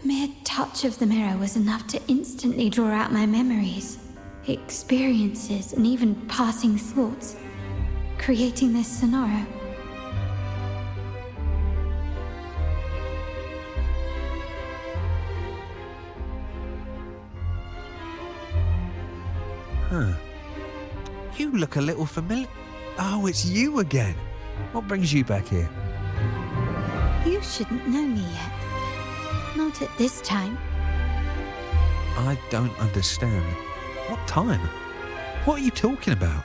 A mere touch of the mirror was enough to instantly draw out my memories, experiences, and even passing thoughts, creating this scenario. Huh. You look a little familiar. Oh, it's you again. What brings you back here? You shouldn't know me yet. Not at this time. I don't understand. What time? What are you talking about?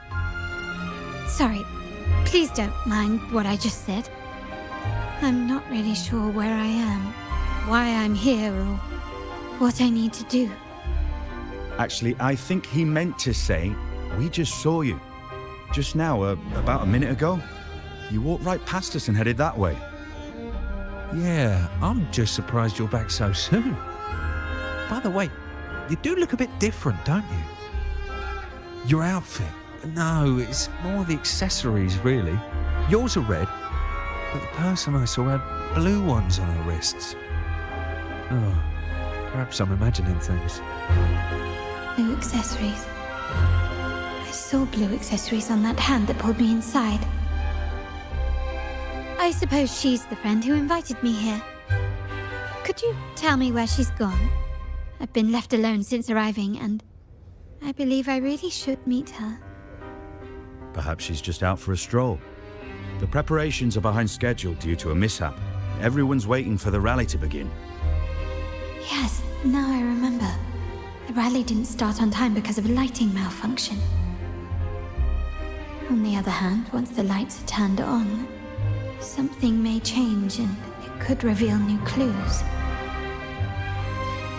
Sorry, please don't mind what I just said. I'm not really sure where I am, why I'm here, or what I need to do. Actually, I think he meant to say, we just saw you. Just now, about a minute ago. You walked right past us and headed that way. Yeah, I'm just surprised you're back so soon. By the way, you do look a bit different, don't you? Your outfit. No, it's more the accessories, really. Yours are red, but the person I saw had blue ones on her wrists. Oh, perhaps I'm imagining things. Blue accessories. I saw blue accessories on that hand that pulled me inside. I suppose she's the friend who invited me here. Could you tell me where she's gone? I've been left alone since arriving, and I believe I really should meet her. Perhaps she's just out for a stroll. The preparations are behind schedule due to a mishap. Everyone's waiting for the rally to begin. Yes, now I remember. The rally didn't start on time because of a lighting malfunction. On the other hand, once the lights are turned on, something may change and it could reveal new clues.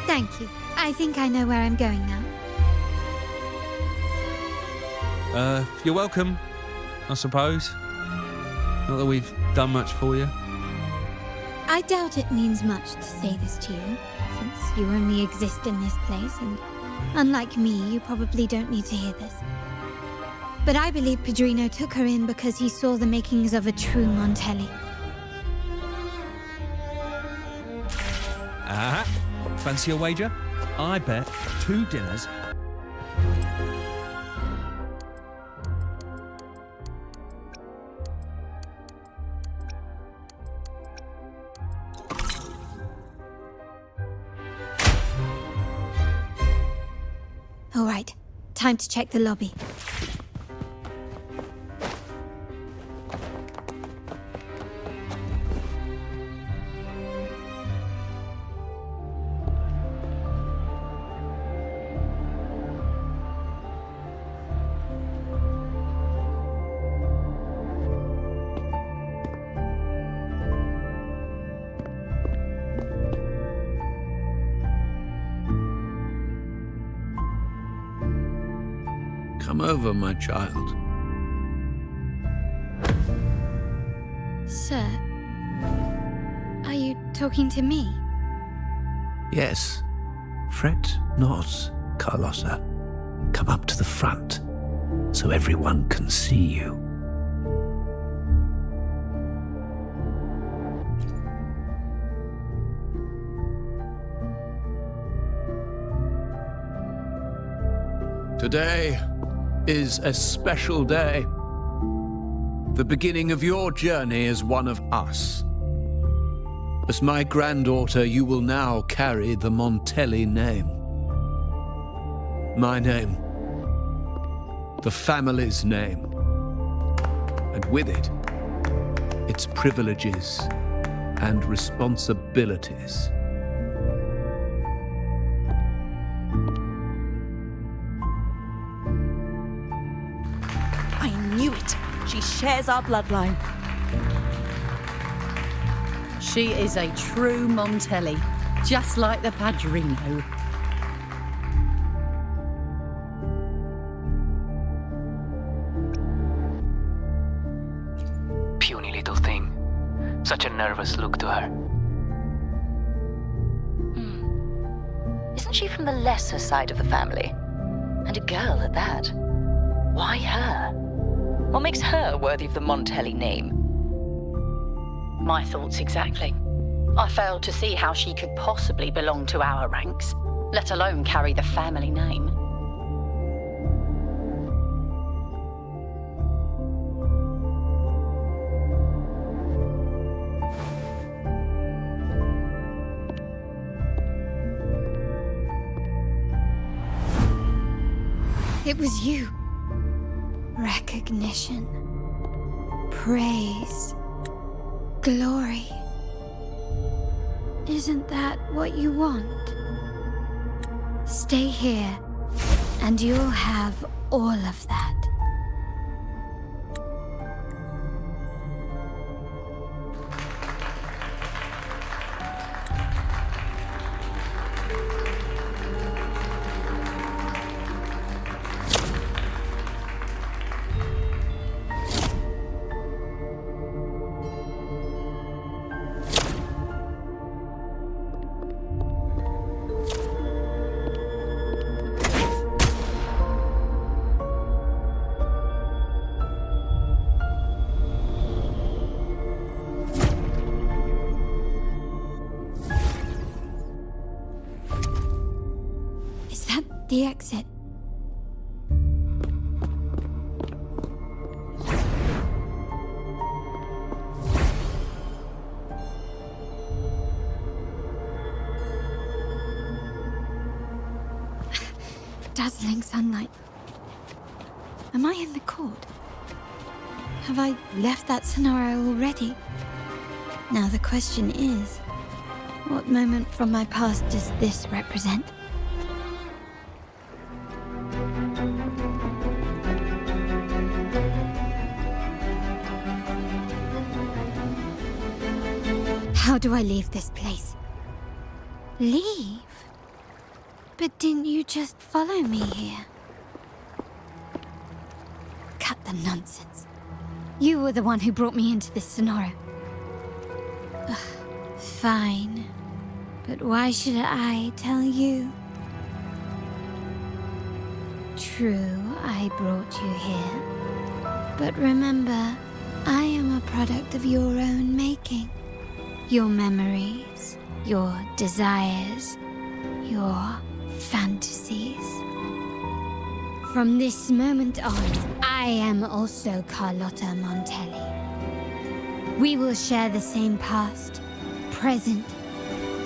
Thank you. I think I know where I'm going now. You're welcome, I suppose. Not that we've done much for you. I doubt it means much to say this to you, since you only exist in this place, and unlike me, you probably don't need to hear this. But I believe Padrino took her in because he saw the makings of a true Montelli. Ah, fancy a wager? I bet 2 dinners. All right, time to check the lobby. Come over, my child. Sir, are you talking to me? Yes. Fret not, Carlotta. Come up to the front, so everyone can see you. Today is a special day. The beginning of your journey as one of us. As my granddaughter, you will now carry the Montelli name. My name. The family's name. And with it, its privileges and responsibilities. I knew it. She shares our bloodline. She is a true Montelli, just like the Padrino. Puny little thing. Such a nervous look to her. Isn't she from the lesser side of the family? And a girl at that. Why her? What makes her worthy of the Montelli name? My thoughts exactly. I failed to see how she could possibly belong to our ranks, let alone carry the family name. It was you. Recognition. Praise. Glory. Isn't that what you want? Stay here, and you'll have all of that. The exit. Dazzling sunlight. Am I in the court? Have I left that scenario already? Now the question is, what moment from my past does this represent? How do I leave this place? Leave? But didn't you just follow me here? Cut the nonsense. You were the one who brought me into this scenario. Ugh, fine. But why should I tell you? True, I brought you here. But remember, I am a product of your own making. Your memories, your desires, your fantasies. From this moment on, I am also Carlotta Montelli. We will share the same past, present,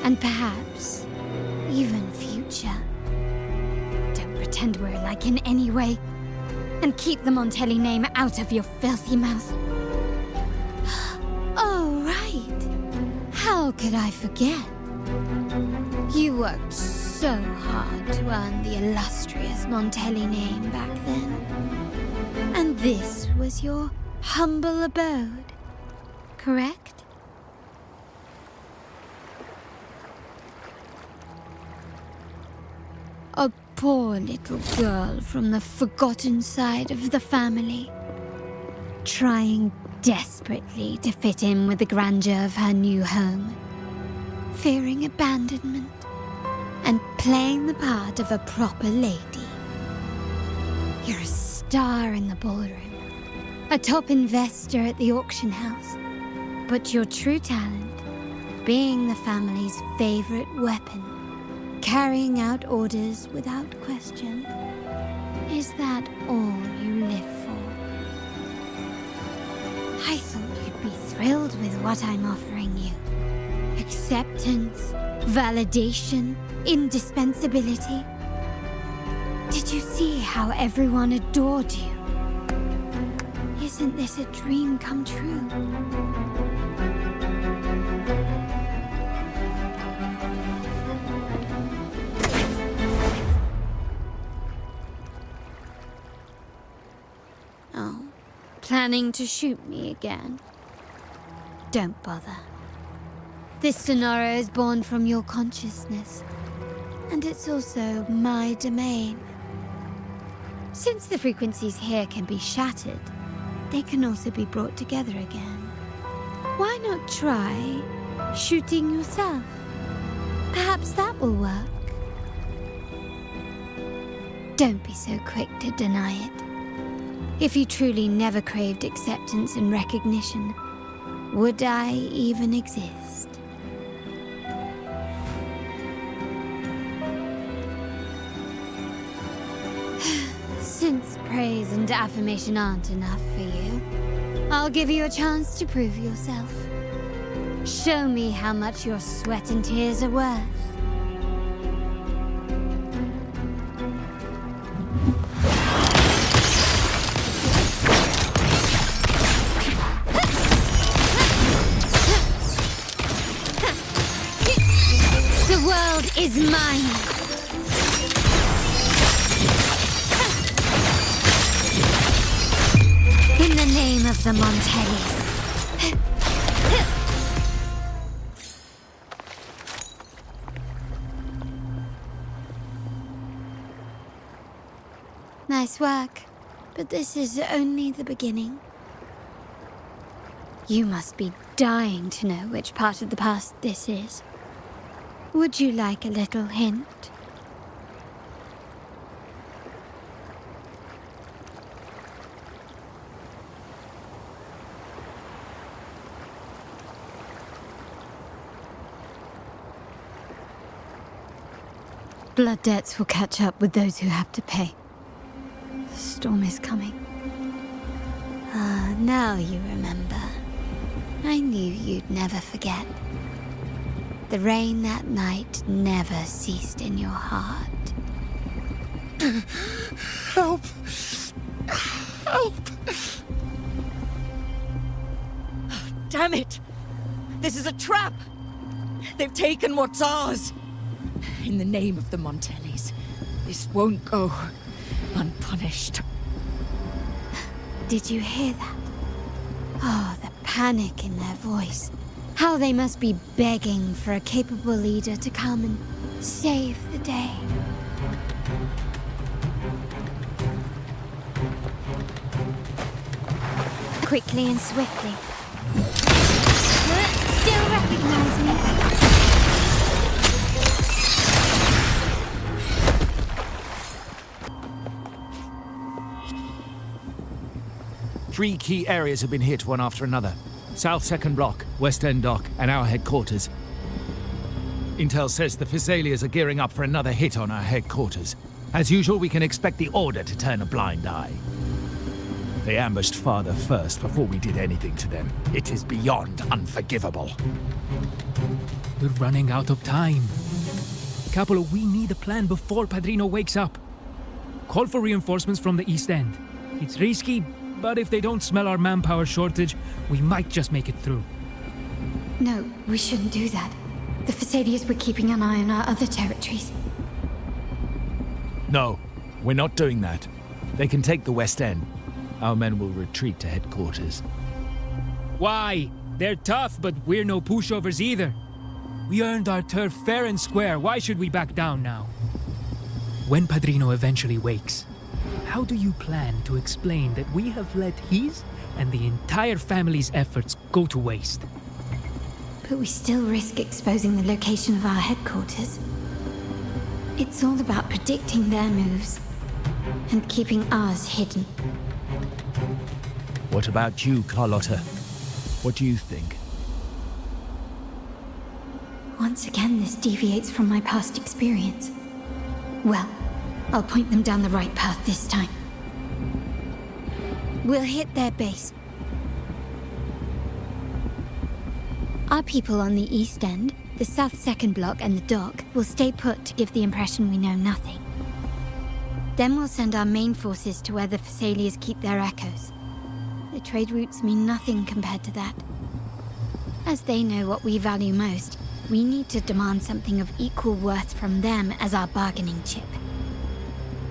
and perhaps even future. Don't pretend we're alike in any way, and keep the Montelli name out of your filthy mouth. Oh, right. How could I forget? You worked so hard to earn the illustrious Montelli name back then. And this was your humble abode, correct? A poor little girl from the forgotten side of the family, trying desperately to fit in with the grandeur of her new home, fearing abandonment, and playing the part of a proper lady. You're a star in the ballroom, a top investor at the auction house, but your true talent, being the family's favorite weapon, carrying out orders without question, is that all you live for? I thought you'd be thrilled with what I'm offering you. Acceptance, validation, indispensability. Did you see how everyone adored you? Isn't this a dream come true? Oh, planning to shoot me again? Don't bother. This scenario is born from your consciousness, and it's also my domain. Since the frequencies here can be shattered, they can also be brought together again. Why not try shooting yourself? Perhaps that will work. Don't be so quick to deny it. If you truly never craved acceptance and recognition, would I even exist? Since praise and affirmation aren't enough for you, I'll give you a chance to prove yourself. Show me how much your sweat and tears are worth. The world is mine. In the name of the Montellis. Nice work, but this is only the beginning. You must be dying to know which part of the past this is. Would you like a little hint? Blood debts will catch up with those who have to pay. The storm is coming. Ah, now you remember. I knew you'd never forget. The rain that night never ceased in your heart. Help! Help! Damn it! This is a trap! They've taken what's ours! In the name of the Montellis, this won't go unpunished. Did you hear that? Oh, the panic in their voice. How they must be begging for a capable leader to come and save the day. Quickly and swiftly. Still recognize me? 3 key areas have been hit one after another. South 2nd Block, West End Dock, and our headquarters. Intel says the Phassalias are gearing up for another hit on our headquarters. As usual, we can expect the Order to turn a blind eye. They ambushed Father first before we did anything to them. It is beyond unforgivable. We're running out of time. Capola, we need a plan before Padrino wakes up. Call for reinforcements from the East End. It's risky, but if they don't smell our manpower shortage, we might just make it through. No, we shouldn't do that. The Phassalias were keeping an eye on our other territories. No, we're not doing that. They can take the West End. Our men will retreat to headquarters. Why? They're tough, but we're no pushovers either. We earned our turf fair and square. Why should we back down now? When Padrino eventually wakes, how do you plan to explain that we have let his and the entire family's efforts go to waste? But we still risk exposing the location of our headquarters. It's all about predicting their moves and keeping ours hidden. What about you, Carlotta? What do you think? Once again, this deviates from my past experience. Well, I'll point them down the right path this time. We'll hit their base. Our people on the East End, the South Second Block and the dock will stay put to give the impression we know nothing. Then we'll send our main forces to where the Phasalias keep their echoes. The trade routes mean nothing compared to that. As they know what we value most, we need to demand something of equal worth from them as our bargaining chip.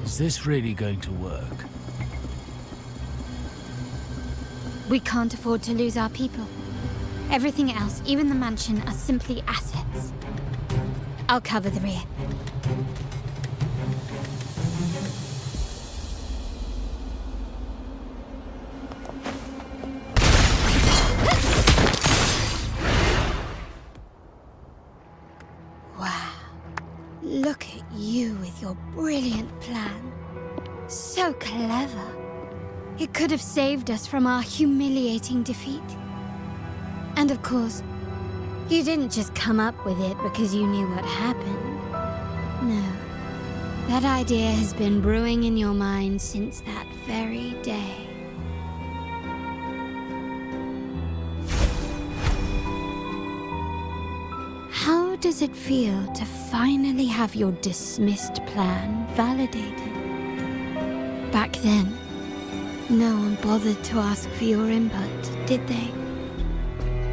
Is this really going to work? We can't afford to lose our people. Everything else, even the mansion, are simply assets. I'll cover the rear. Wow. Look at you with your brilliant plan. So clever. It could have saved us from our humiliating defeat. And of course, you didn't just come up with it because you knew what happened. No. That idea has been brewing in your mind since that very day. How does it feel to finally have your dismissed plan validated? Back then, no one bothered to ask for your input, did they?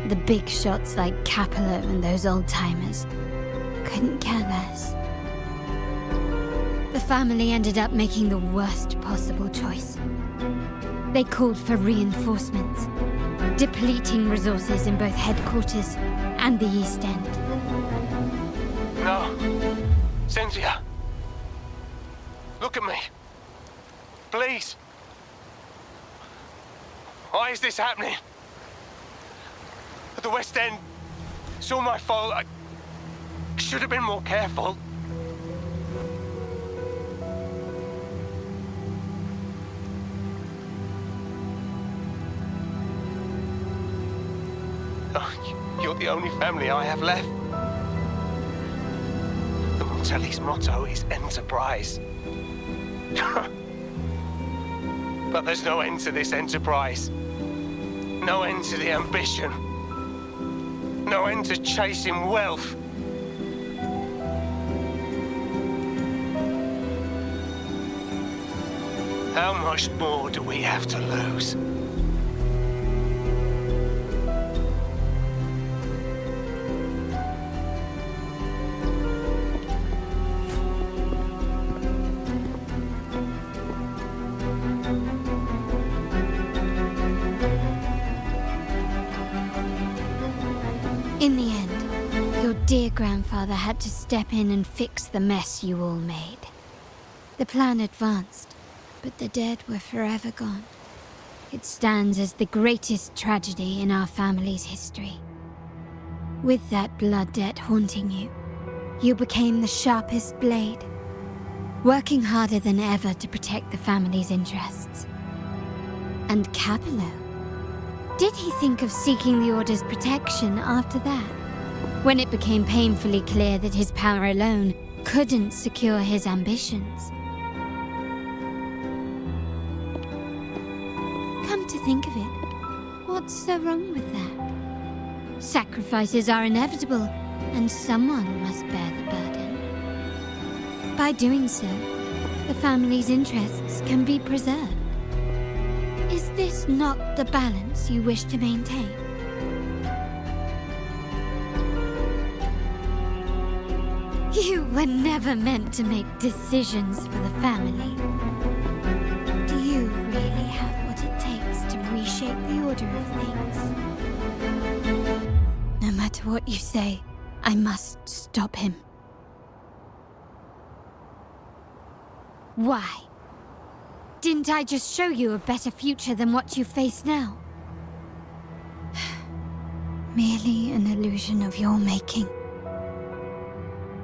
The big shots like Capello and those old-timers couldn't care less. The family ended up making the worst possible choice. They called for reinforcements, depleting resources in both headquarters and the East End. No. Cynthia. Look at me. Please. Why is this happening? At the West End, it's all my fault. I should have been more careful. Oh, you're the only family I have left. The Montelli's motto is enterprise. But there's no end to this enterprise. No end to the ambition. No end to chasing wealth. How much more do we have to lose? In the end, your dear grandfather had to step in and fix the mess you all made. The plan advanced, but the dead were forever gone. It stands as the greatest tragedy in our family's history. With that blood debt haunting you, you became the sharpest blade, working harder than ever to protect the family's interests. And Capello? Did he think of seeking the Order's protection after that? When it became painfully clear that his power alone couldn't secure his ambitions? Come to think of it, what's so wrong with that? Sacrifices are inevitable, and someone must bear the burden. By doing so, the family's interests can be preserved. Is this not the balance you wish to maintain? You were never meant to make decisions for the family. Do you really have what it takes to reshape the order of things? No matter what you say, I must stop him. Why? Didn't I just show you a better future than what you face now? Merely an illusion of your making.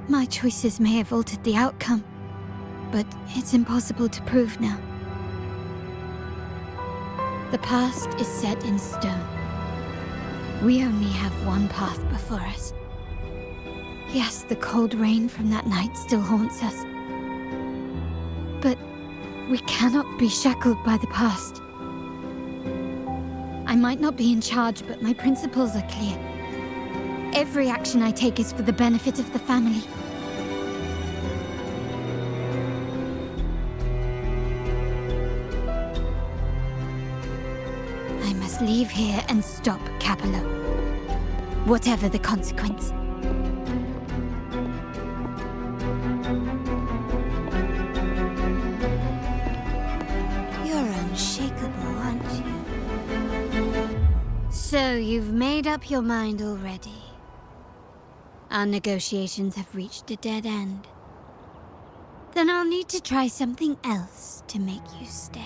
My choices may have altered the outcome, but it's impossible to prove now. The past is set in stone. We only have one path before us. Yes, the cold rain from that night still haunts us. But we cannot be shackled by the past. I might not be in charge, but my principles are clear. Every action I take is for the benefit of the family. I must leave here and stop Capello. Whatever the consequence. You're unshakable, aren't you? So you've made up your mind already. Our negotiations have reached a dead end. Then I'll need to try something else to make you stay.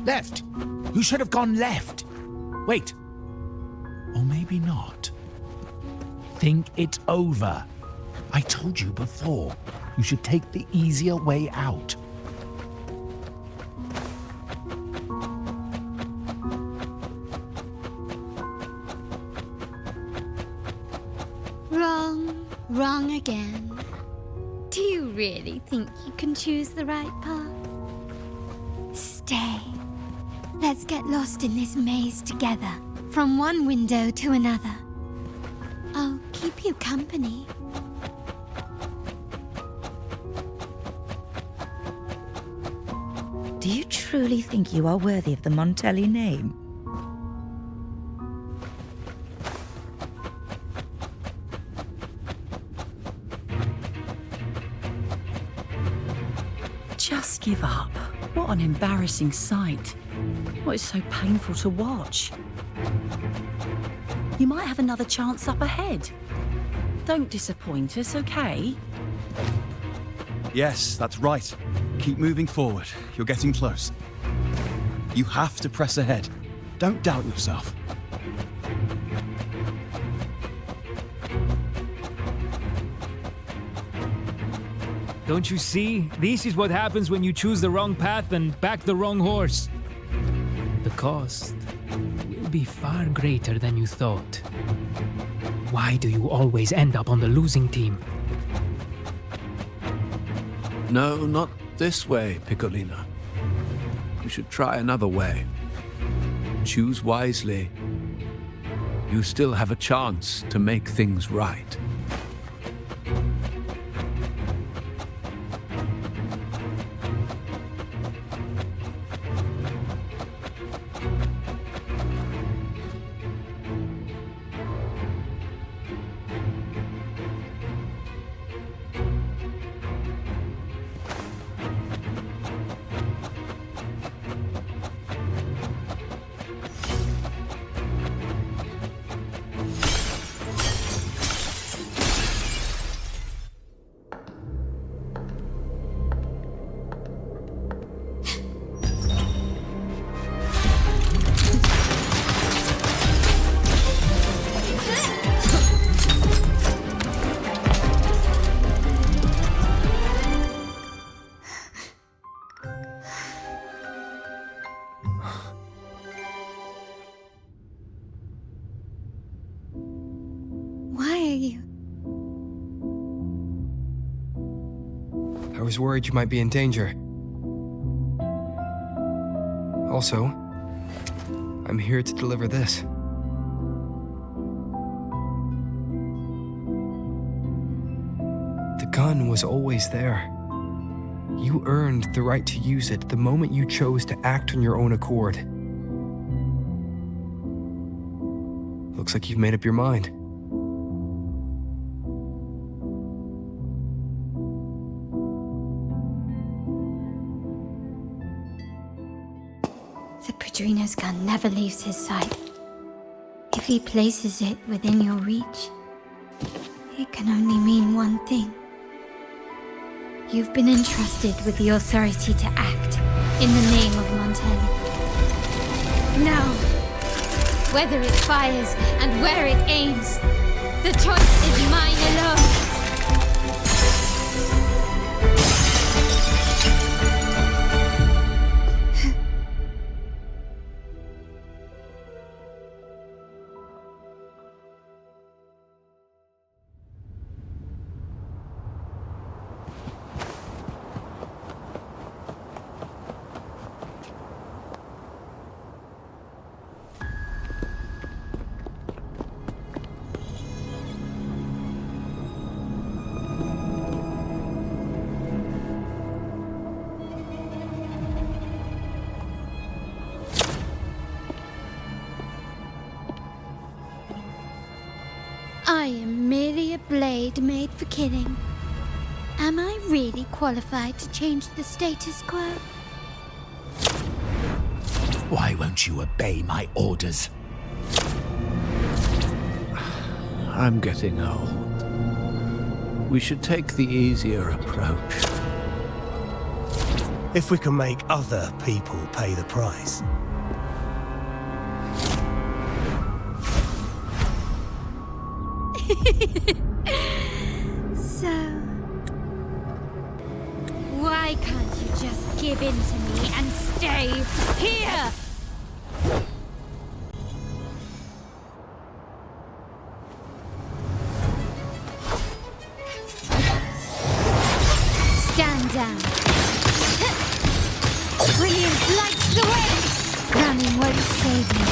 Left! You should have gone left! Wait. Or maybe not. Think it over. I told you before. You should take the easier way out. Wrong again. Do you really think you can choose the right path? Stay. Let's get lost in this maze together, from one window to another. I'll keep you company. Do you truly think you are worthy of the Montelli name? Just give up. What an embarrassing sight. What is so painful to watch? You might have another chance up ahead. Don't disappoint us, okay? Yes, that's right. Keep moving forward. You're getting close. You have to press ahead. Don't doubt yourself. Don't you see? This is what happens when you choose the wrong path and back the wrong horse. The cost will be far greater than you thought. Why do you always end up on the losing team? No, not this way, Piccolina. You should try another way. Choose wisely. You still have a chance to make things right. I was worried you might be in danger. Also, I'm here to deliver this. The gun was always there. You earned the right to use it the moment you chose to act on your own accord. Looks like you've made up your mind. The Padrino's gun never leaves his side. If he places it within your reach, it can only mean one thing. You've been entrusted with the authority to act in the name of Montelli. whether it fires and where it aims. The choice is mine alone. I am merely a blade made for killing. Am I really qualified to change the status quo? Why won't you obey my orders? I'm getting old. We should take the easier approach. If we can make other people pay the price. So, why can't you just give in to me and stay here? Stand down. Brilliance lights the way. Running won't save me.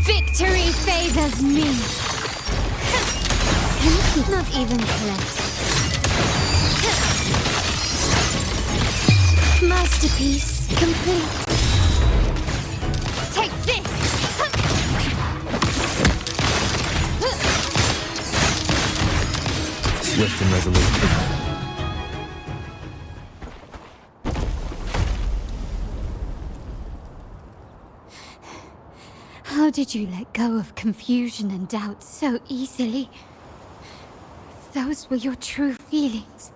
Victory favors me. Not even close. Masterpiece complete. Take this! Swift and resolute. How did you let go of confusion and doubt so easily? Those were your true feelings.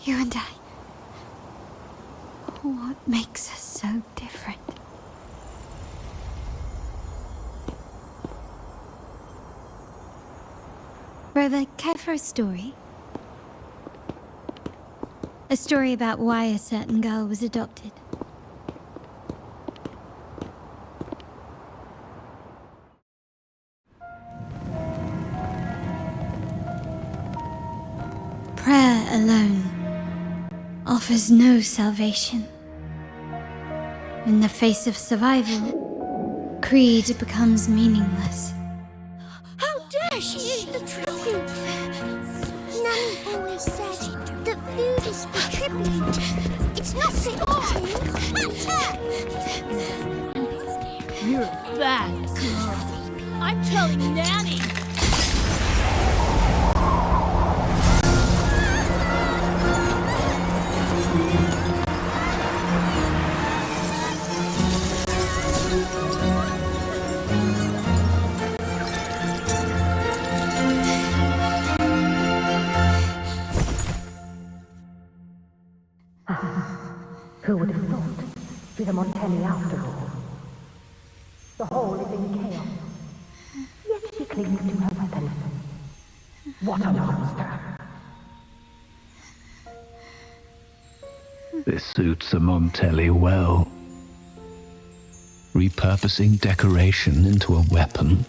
You and I. What makes us so different? Rover, care for a story? A story about why a certain girl was adopted. Prayer alone offers no salvation. In the face of survival, creed becomes meaningless. How dare she eat the tribute? Nanny always said that food is for tribute. It's not for eating. You're a bad girl. I'm telling Nanny. Who would have thought? With a Montelli after all. The hall is in chaos. Yet she clings to her weapon. What a monster! This suits a Montelli well. Repurposing decoration into a weapon,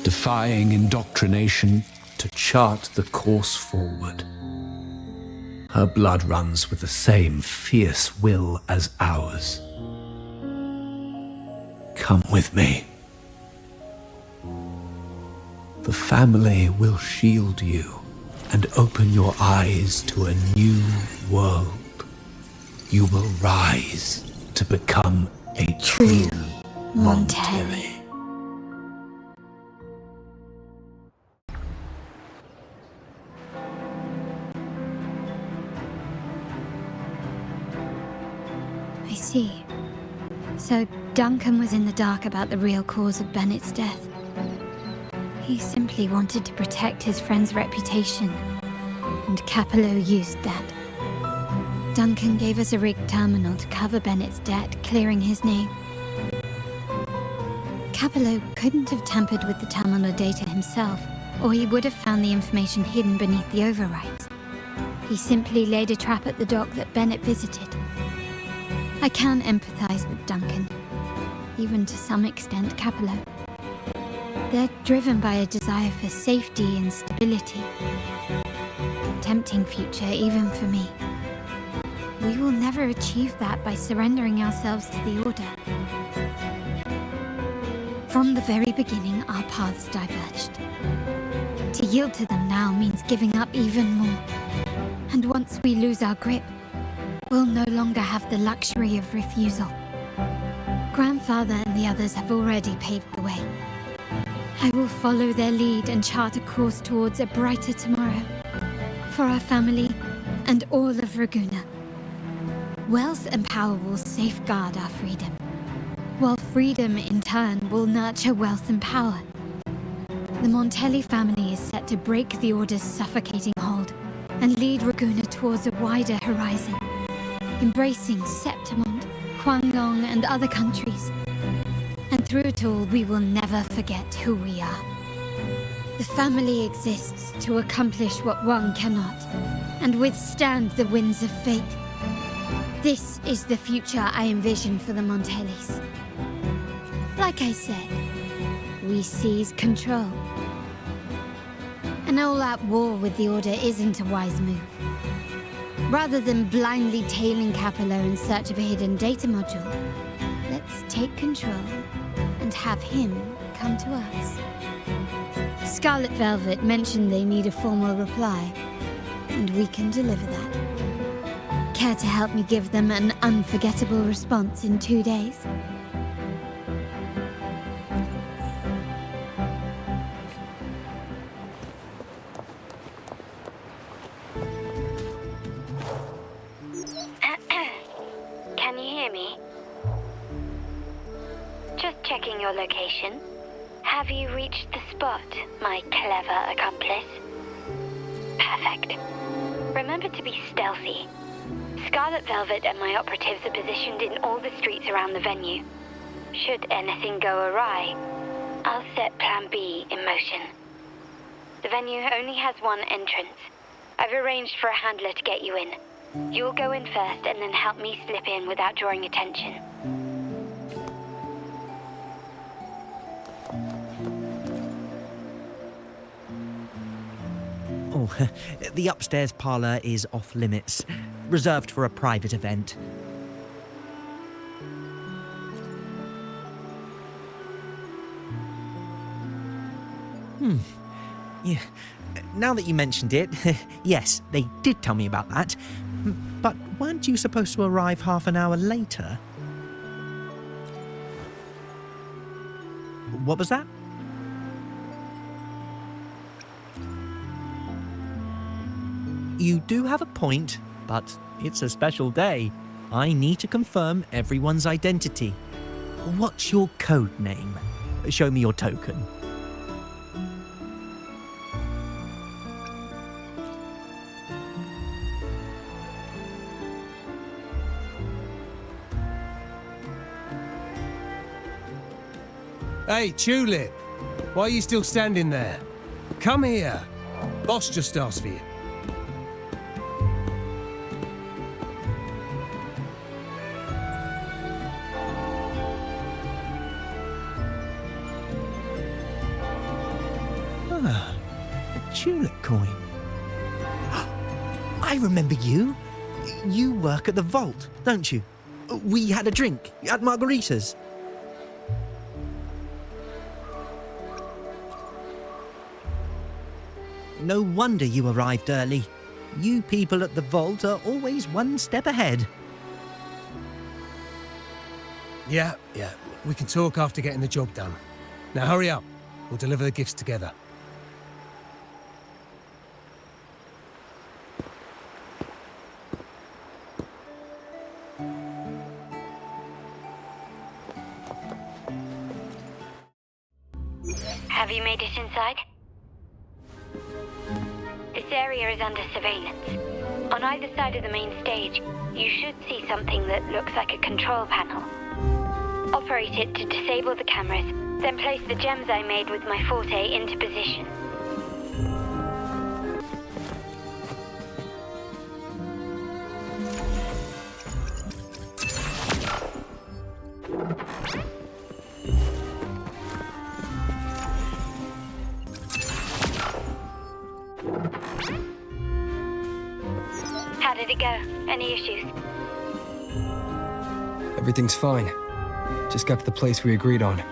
defying indoctrination to chart the course forward. Her blood runs with the same fierce will as ours. Come with me. The family will shield you and open your eyes to a new world. You will rise to become a true Montelli. I see. So Duncan was in the dark about the real cause of Bennett's death. He simply wanted to protect his friend's reputation, and Capello used that. Duncan gave us a rigged terminal to cover Bennett's debt, clearing his name. Capello couldn't have tampered with the terminal data himself, or he would have found the information hidden beneath the overrides. He simply laid a trap at the dock that Bennett visited. I can empathize with Duncan, even to some extent Capello. They're driven by a desire for safety and stability. Tempting future even for me. We will never achieve that by surrendering ourselves to the Order. From the very beginning, our paths diverged. To yield to them now means giving up even more. And once we lose our grip, we'll no longer have the luxury of refusal. Grandfather and the others have already paved the way. I will follow their lead and chart a course towards a brighter tomorrow. For our family and all of Ragusa. Wealth and power will safeguard our freedom, while freedom in turn will nurture wealth and power. The Montelli family is set to break the Order's suffocating hold and lead Ragusa towards a wider horizon, embracing Septimont, Huanglong, and other countries. And through it all, we will never forget who we are. The family exists to accomplish what one cannot, and withstand the winds of fate. This is the future I envision for the Montellis. Like I said, we seize control. An all-out war with the Order isn't a wise move. Rather than blindly tailing Capello in search of a hidden data module, let's take control and have him come to us. Scarlet Velvet mentioned they need a formal reply, and we can deliver that. Care to help me give them an unforgettable response in 2 days? Can you hear me? Just checking your location. Have you reached the spot, my clever accomplice? Perfect. Remember to be stealthy. Scarlet Velvet and my operatives are positioned in all the streets around the venue. Should anything go awry, I'll set Plan B in motion. The venue only has one entrance. I've arranged for a handler to get you in. You'll go in first and then help me slip in without drawing attention. Oh, the upstairs parlour is off limits, reserved for a private event. Yeah. Now that you mentioned it, yes, they did tell me about that. But weren't you supposed to arrive half an hour later? What was that? You do have a point, but it's a special day. I need to confirm everyone's identity. What's your code name? Show me your token. Hey, Tulip! Why are you still standing there? Come here. Boss just asked for you. Ah, a tulip coin. I remember you. You work at the vault, don't you? We had a drink at Margarita's. No wonder you arrived early. You people at the vault are always one step ahead. Yeah. We can talk after getting the job done. Now hurry up. We'll deliver the gifts together. Have you made it inside? This area is under surveillance. On either side of the main stage, you should see something that looks like a control panel. Operate it to disable the cameras, then place the gems I made with my forte into position. How did it go? Any issues? Everything's fine. Just got to the place we agreed on.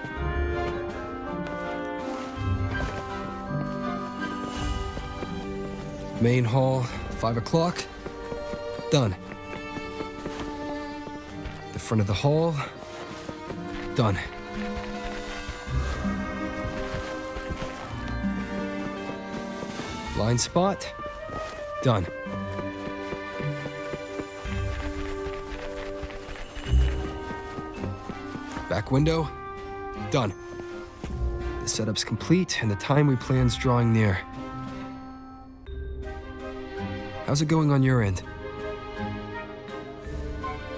Main hall, 5 o'clock. Done. The front of the hall. Done. Blind spot. Done. Back window. Done. The setup's complete and the time we plan's drawing near. How's it going on your end?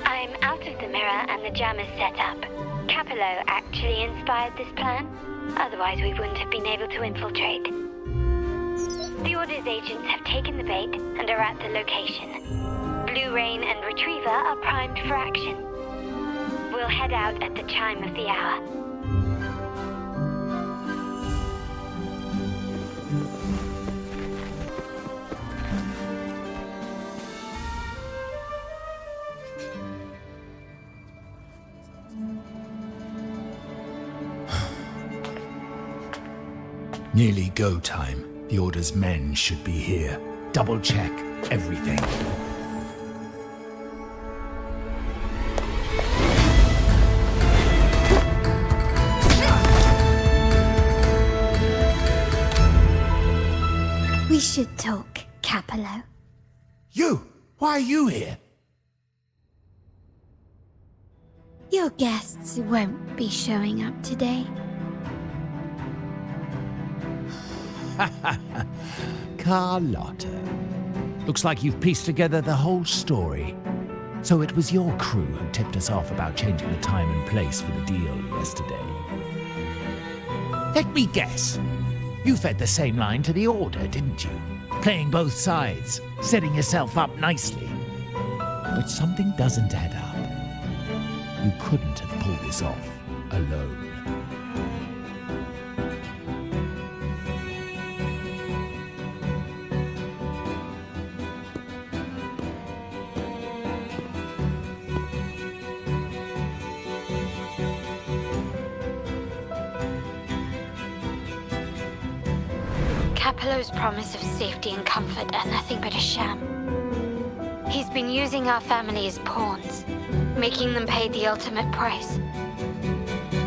I'm out of the mirror and the jam is set up. Capello actually inspired this plan. Otherwise we wouldn't have been able to infiltrate. The Order's agents have taken the bait and are at the location. Blue Rain and Retriever are primed for action. We'll head out at the chime of the hour. Nearly go time. The Order's men should be here. Double check everything. We should talk, Capello. You! Why are you here? Your guests won't be showing up today. Carlotta. Looks like you've pieced together the whole story. So it was your crew who tipped us off about changing the time and place for the deal yesterday. Let me guess. You fed the same line to the Order, didn't you? Playing both sides, setting yourself up nicely. But something doesn't add up. You couldn't have pulled this off alone. Capello's promise of safety and comfort are nothing but a sham. He's been using our family as pawns, making them pay the ultimate price.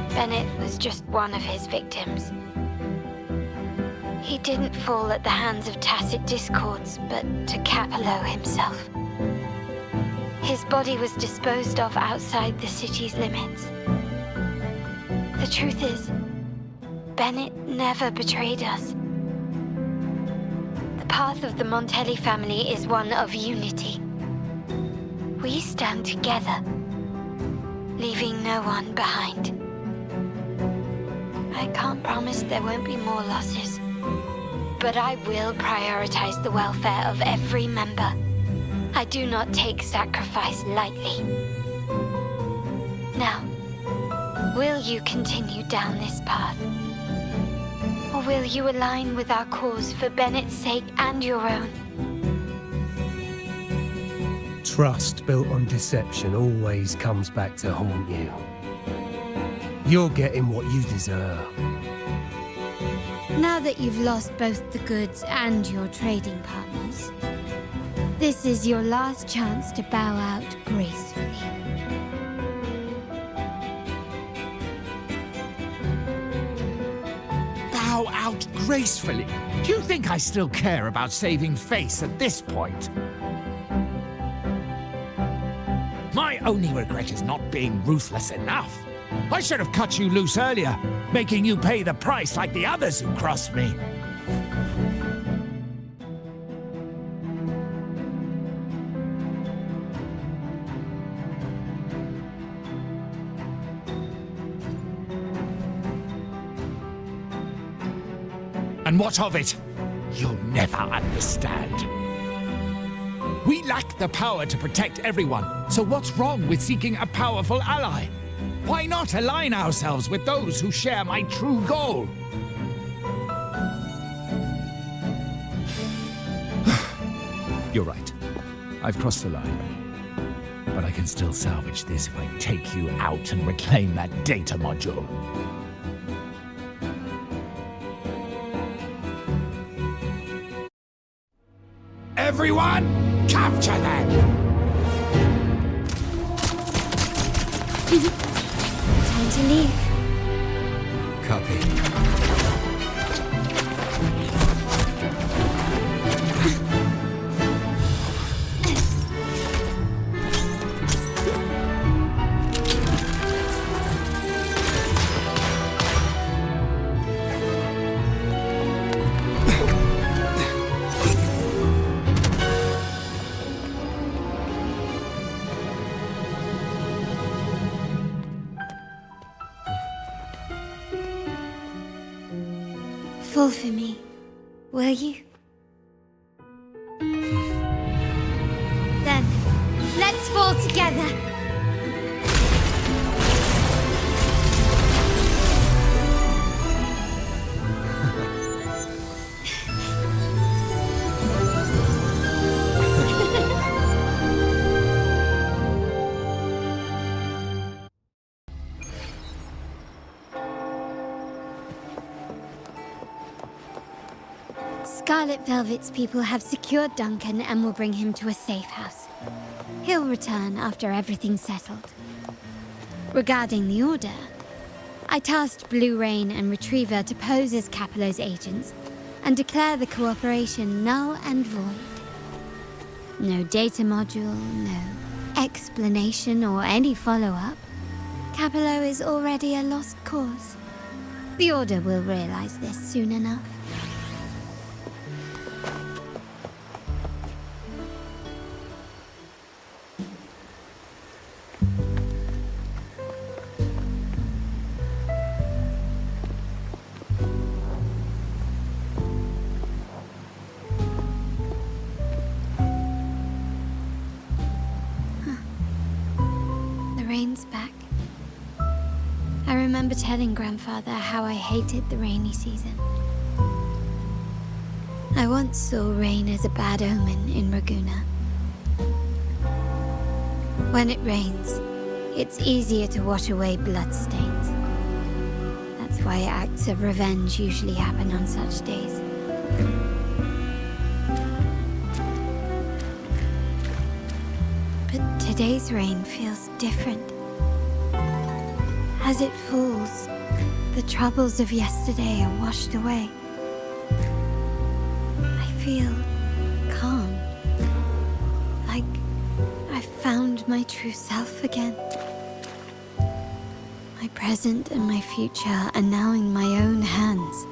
Bennett was just one of his victims. He didn't fall at the hands of tacit discords, but to Capello himself. His body was disposed of outside the city's limits. The truth is, Bennett never betrayed us. The path of the Montelli family is one of unity. We stand together, leaving no one behind. I can't promise there won't be more losses, but I will prioritize the welfare of every member. I do not take sacrifice lightly. Now, will you continue down this path? Or will you align with our cause for Bennett's sake and your own? Trust built on deception always comes back to haunt you. You're getting what you deserve. Now that you've lost both the goods and your trading partners, this is your last chance to bow out gracefully. Bow out gracefully? Do you think I still care about saving face at this point? My only regret is not being ruthless enough. I should have cut you loose earlier, making you pay the price like the others who crossed me. And what of it? You'll never understand. We lack the power to protect everyone, so what's wrong with seeking a powerful ally? Why not align ourselves with those who share my true goal? You're right. I've crossed the line. But I can still salvage this if I take you out and reclaim that data module. Everyone, capture them! Time to leave. Copy. Fall for me, will you? Then, let's fall together. Scarlet Velvet's people have secured Duncan and will bring him to a safe house. He'll return after everything's settled. Regarding the Order, I tasked Blue Rain and Retriever to pose as Capello's agents and declare the cooperation null and void. No data module, no explanation or any follow-up. Capello is already a lost cause. The Order will realize this soon enough. Rain's back. I remember telling Grandfather how I hated the rainy season. I once saw rain as a bad omen in Raguna. When it rains, it's easier to wash away bloodstains. That's why acts of revenge usually happen on such days. But today's rain feels different. As it falls, the troubles of yesterday are washed away. I feel calm, like I've found my true self again. My present and my future are now in my own hands.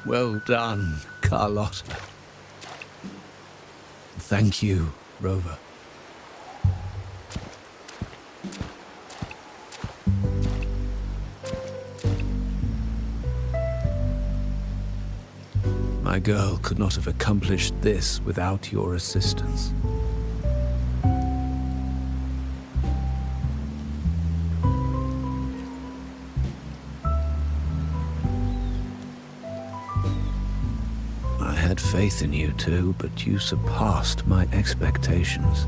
Well done, Carlotta. Thank you, Rover. My girl could not have accomplished this without your assistance. I had faith in you too, but you surpassed my expectations.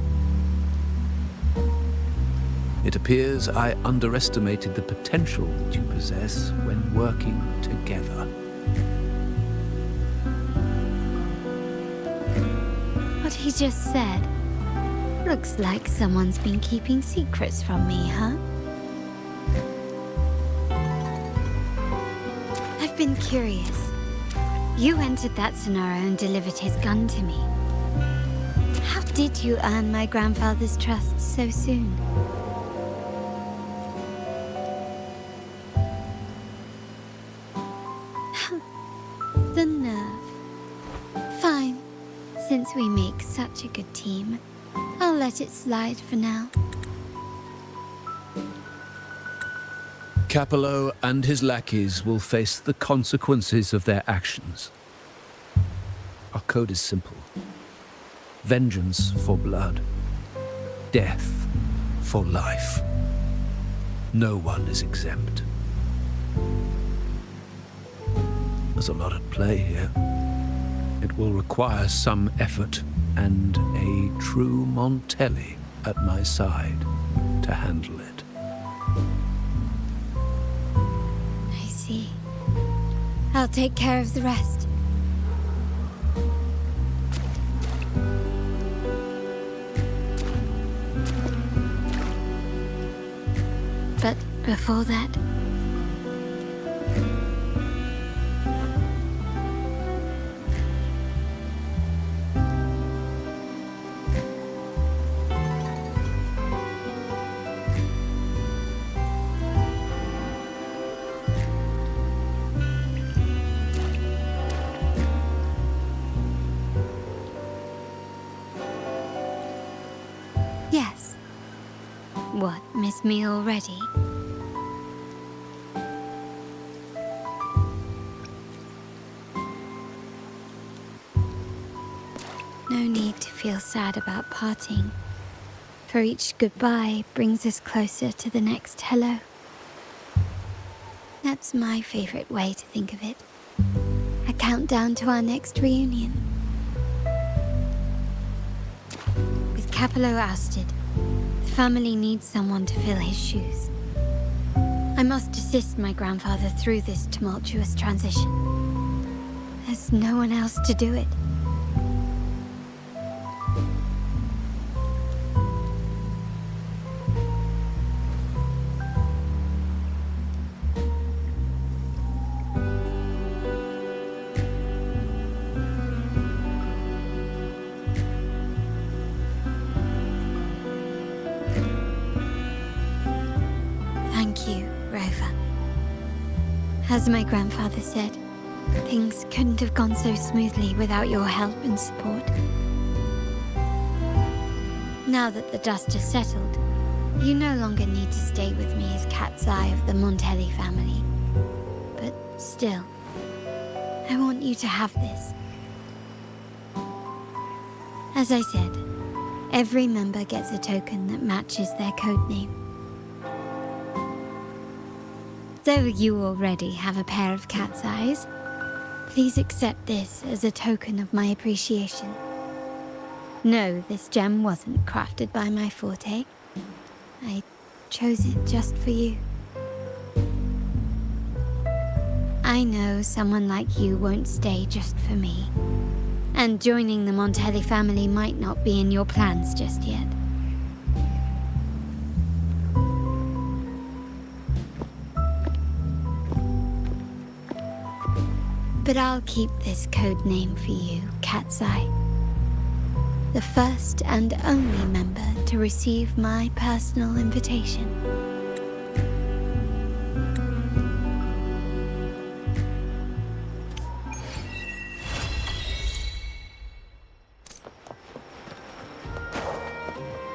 It appears I underestimated the potential that you possess when working together. What he just said. Looks like someone's been keeping secrets from me, huh? I've been curious. You entered that Sonaro and delivered his gun to me. How did you earn my grandfather's trust so soon? The nerve. Fine. Since we make such a good team, I'll let it slide for now. Capello and his lackeys will face the consequences of their actions. Our code is simple. Vengeance for blood. Death for life. No one is exempt. There's a lot at play here. It will require some effort and a true Montelli at my side to handle it. I see. I'll take care of the rest. But before that... Yes. What, miss me already? No need to feel sad about parting, for each goodbye brings us closer to the next hello. That's my favorite way to think of it. A countdown to our next reunion. With Capello ousted, the family needs someone to fill his shoes. I must assist my grandfather through this tumultuous transition. There's no one else to do it. Thank you, Rover. As my grandfather said, things couldn't have gone so smoothly without your help and support. Now that the dust has settled, you no longer need to stay with me as Cat's Eye of the Montelli family. But still, I want you to have this. As I said, every member gets a token that matches their code name. Though you already have a pair of cat's eyes, please accept this as a token of my appreciation. No, this gem wasn't crafted by my forte. I chose it just for you. I know someone like you won't stay just for me, and joining the Montelli family might not be in your plans just yet. But I'll keep this code name for you, Cat's Eye. The first and only member to receive my personal invitation.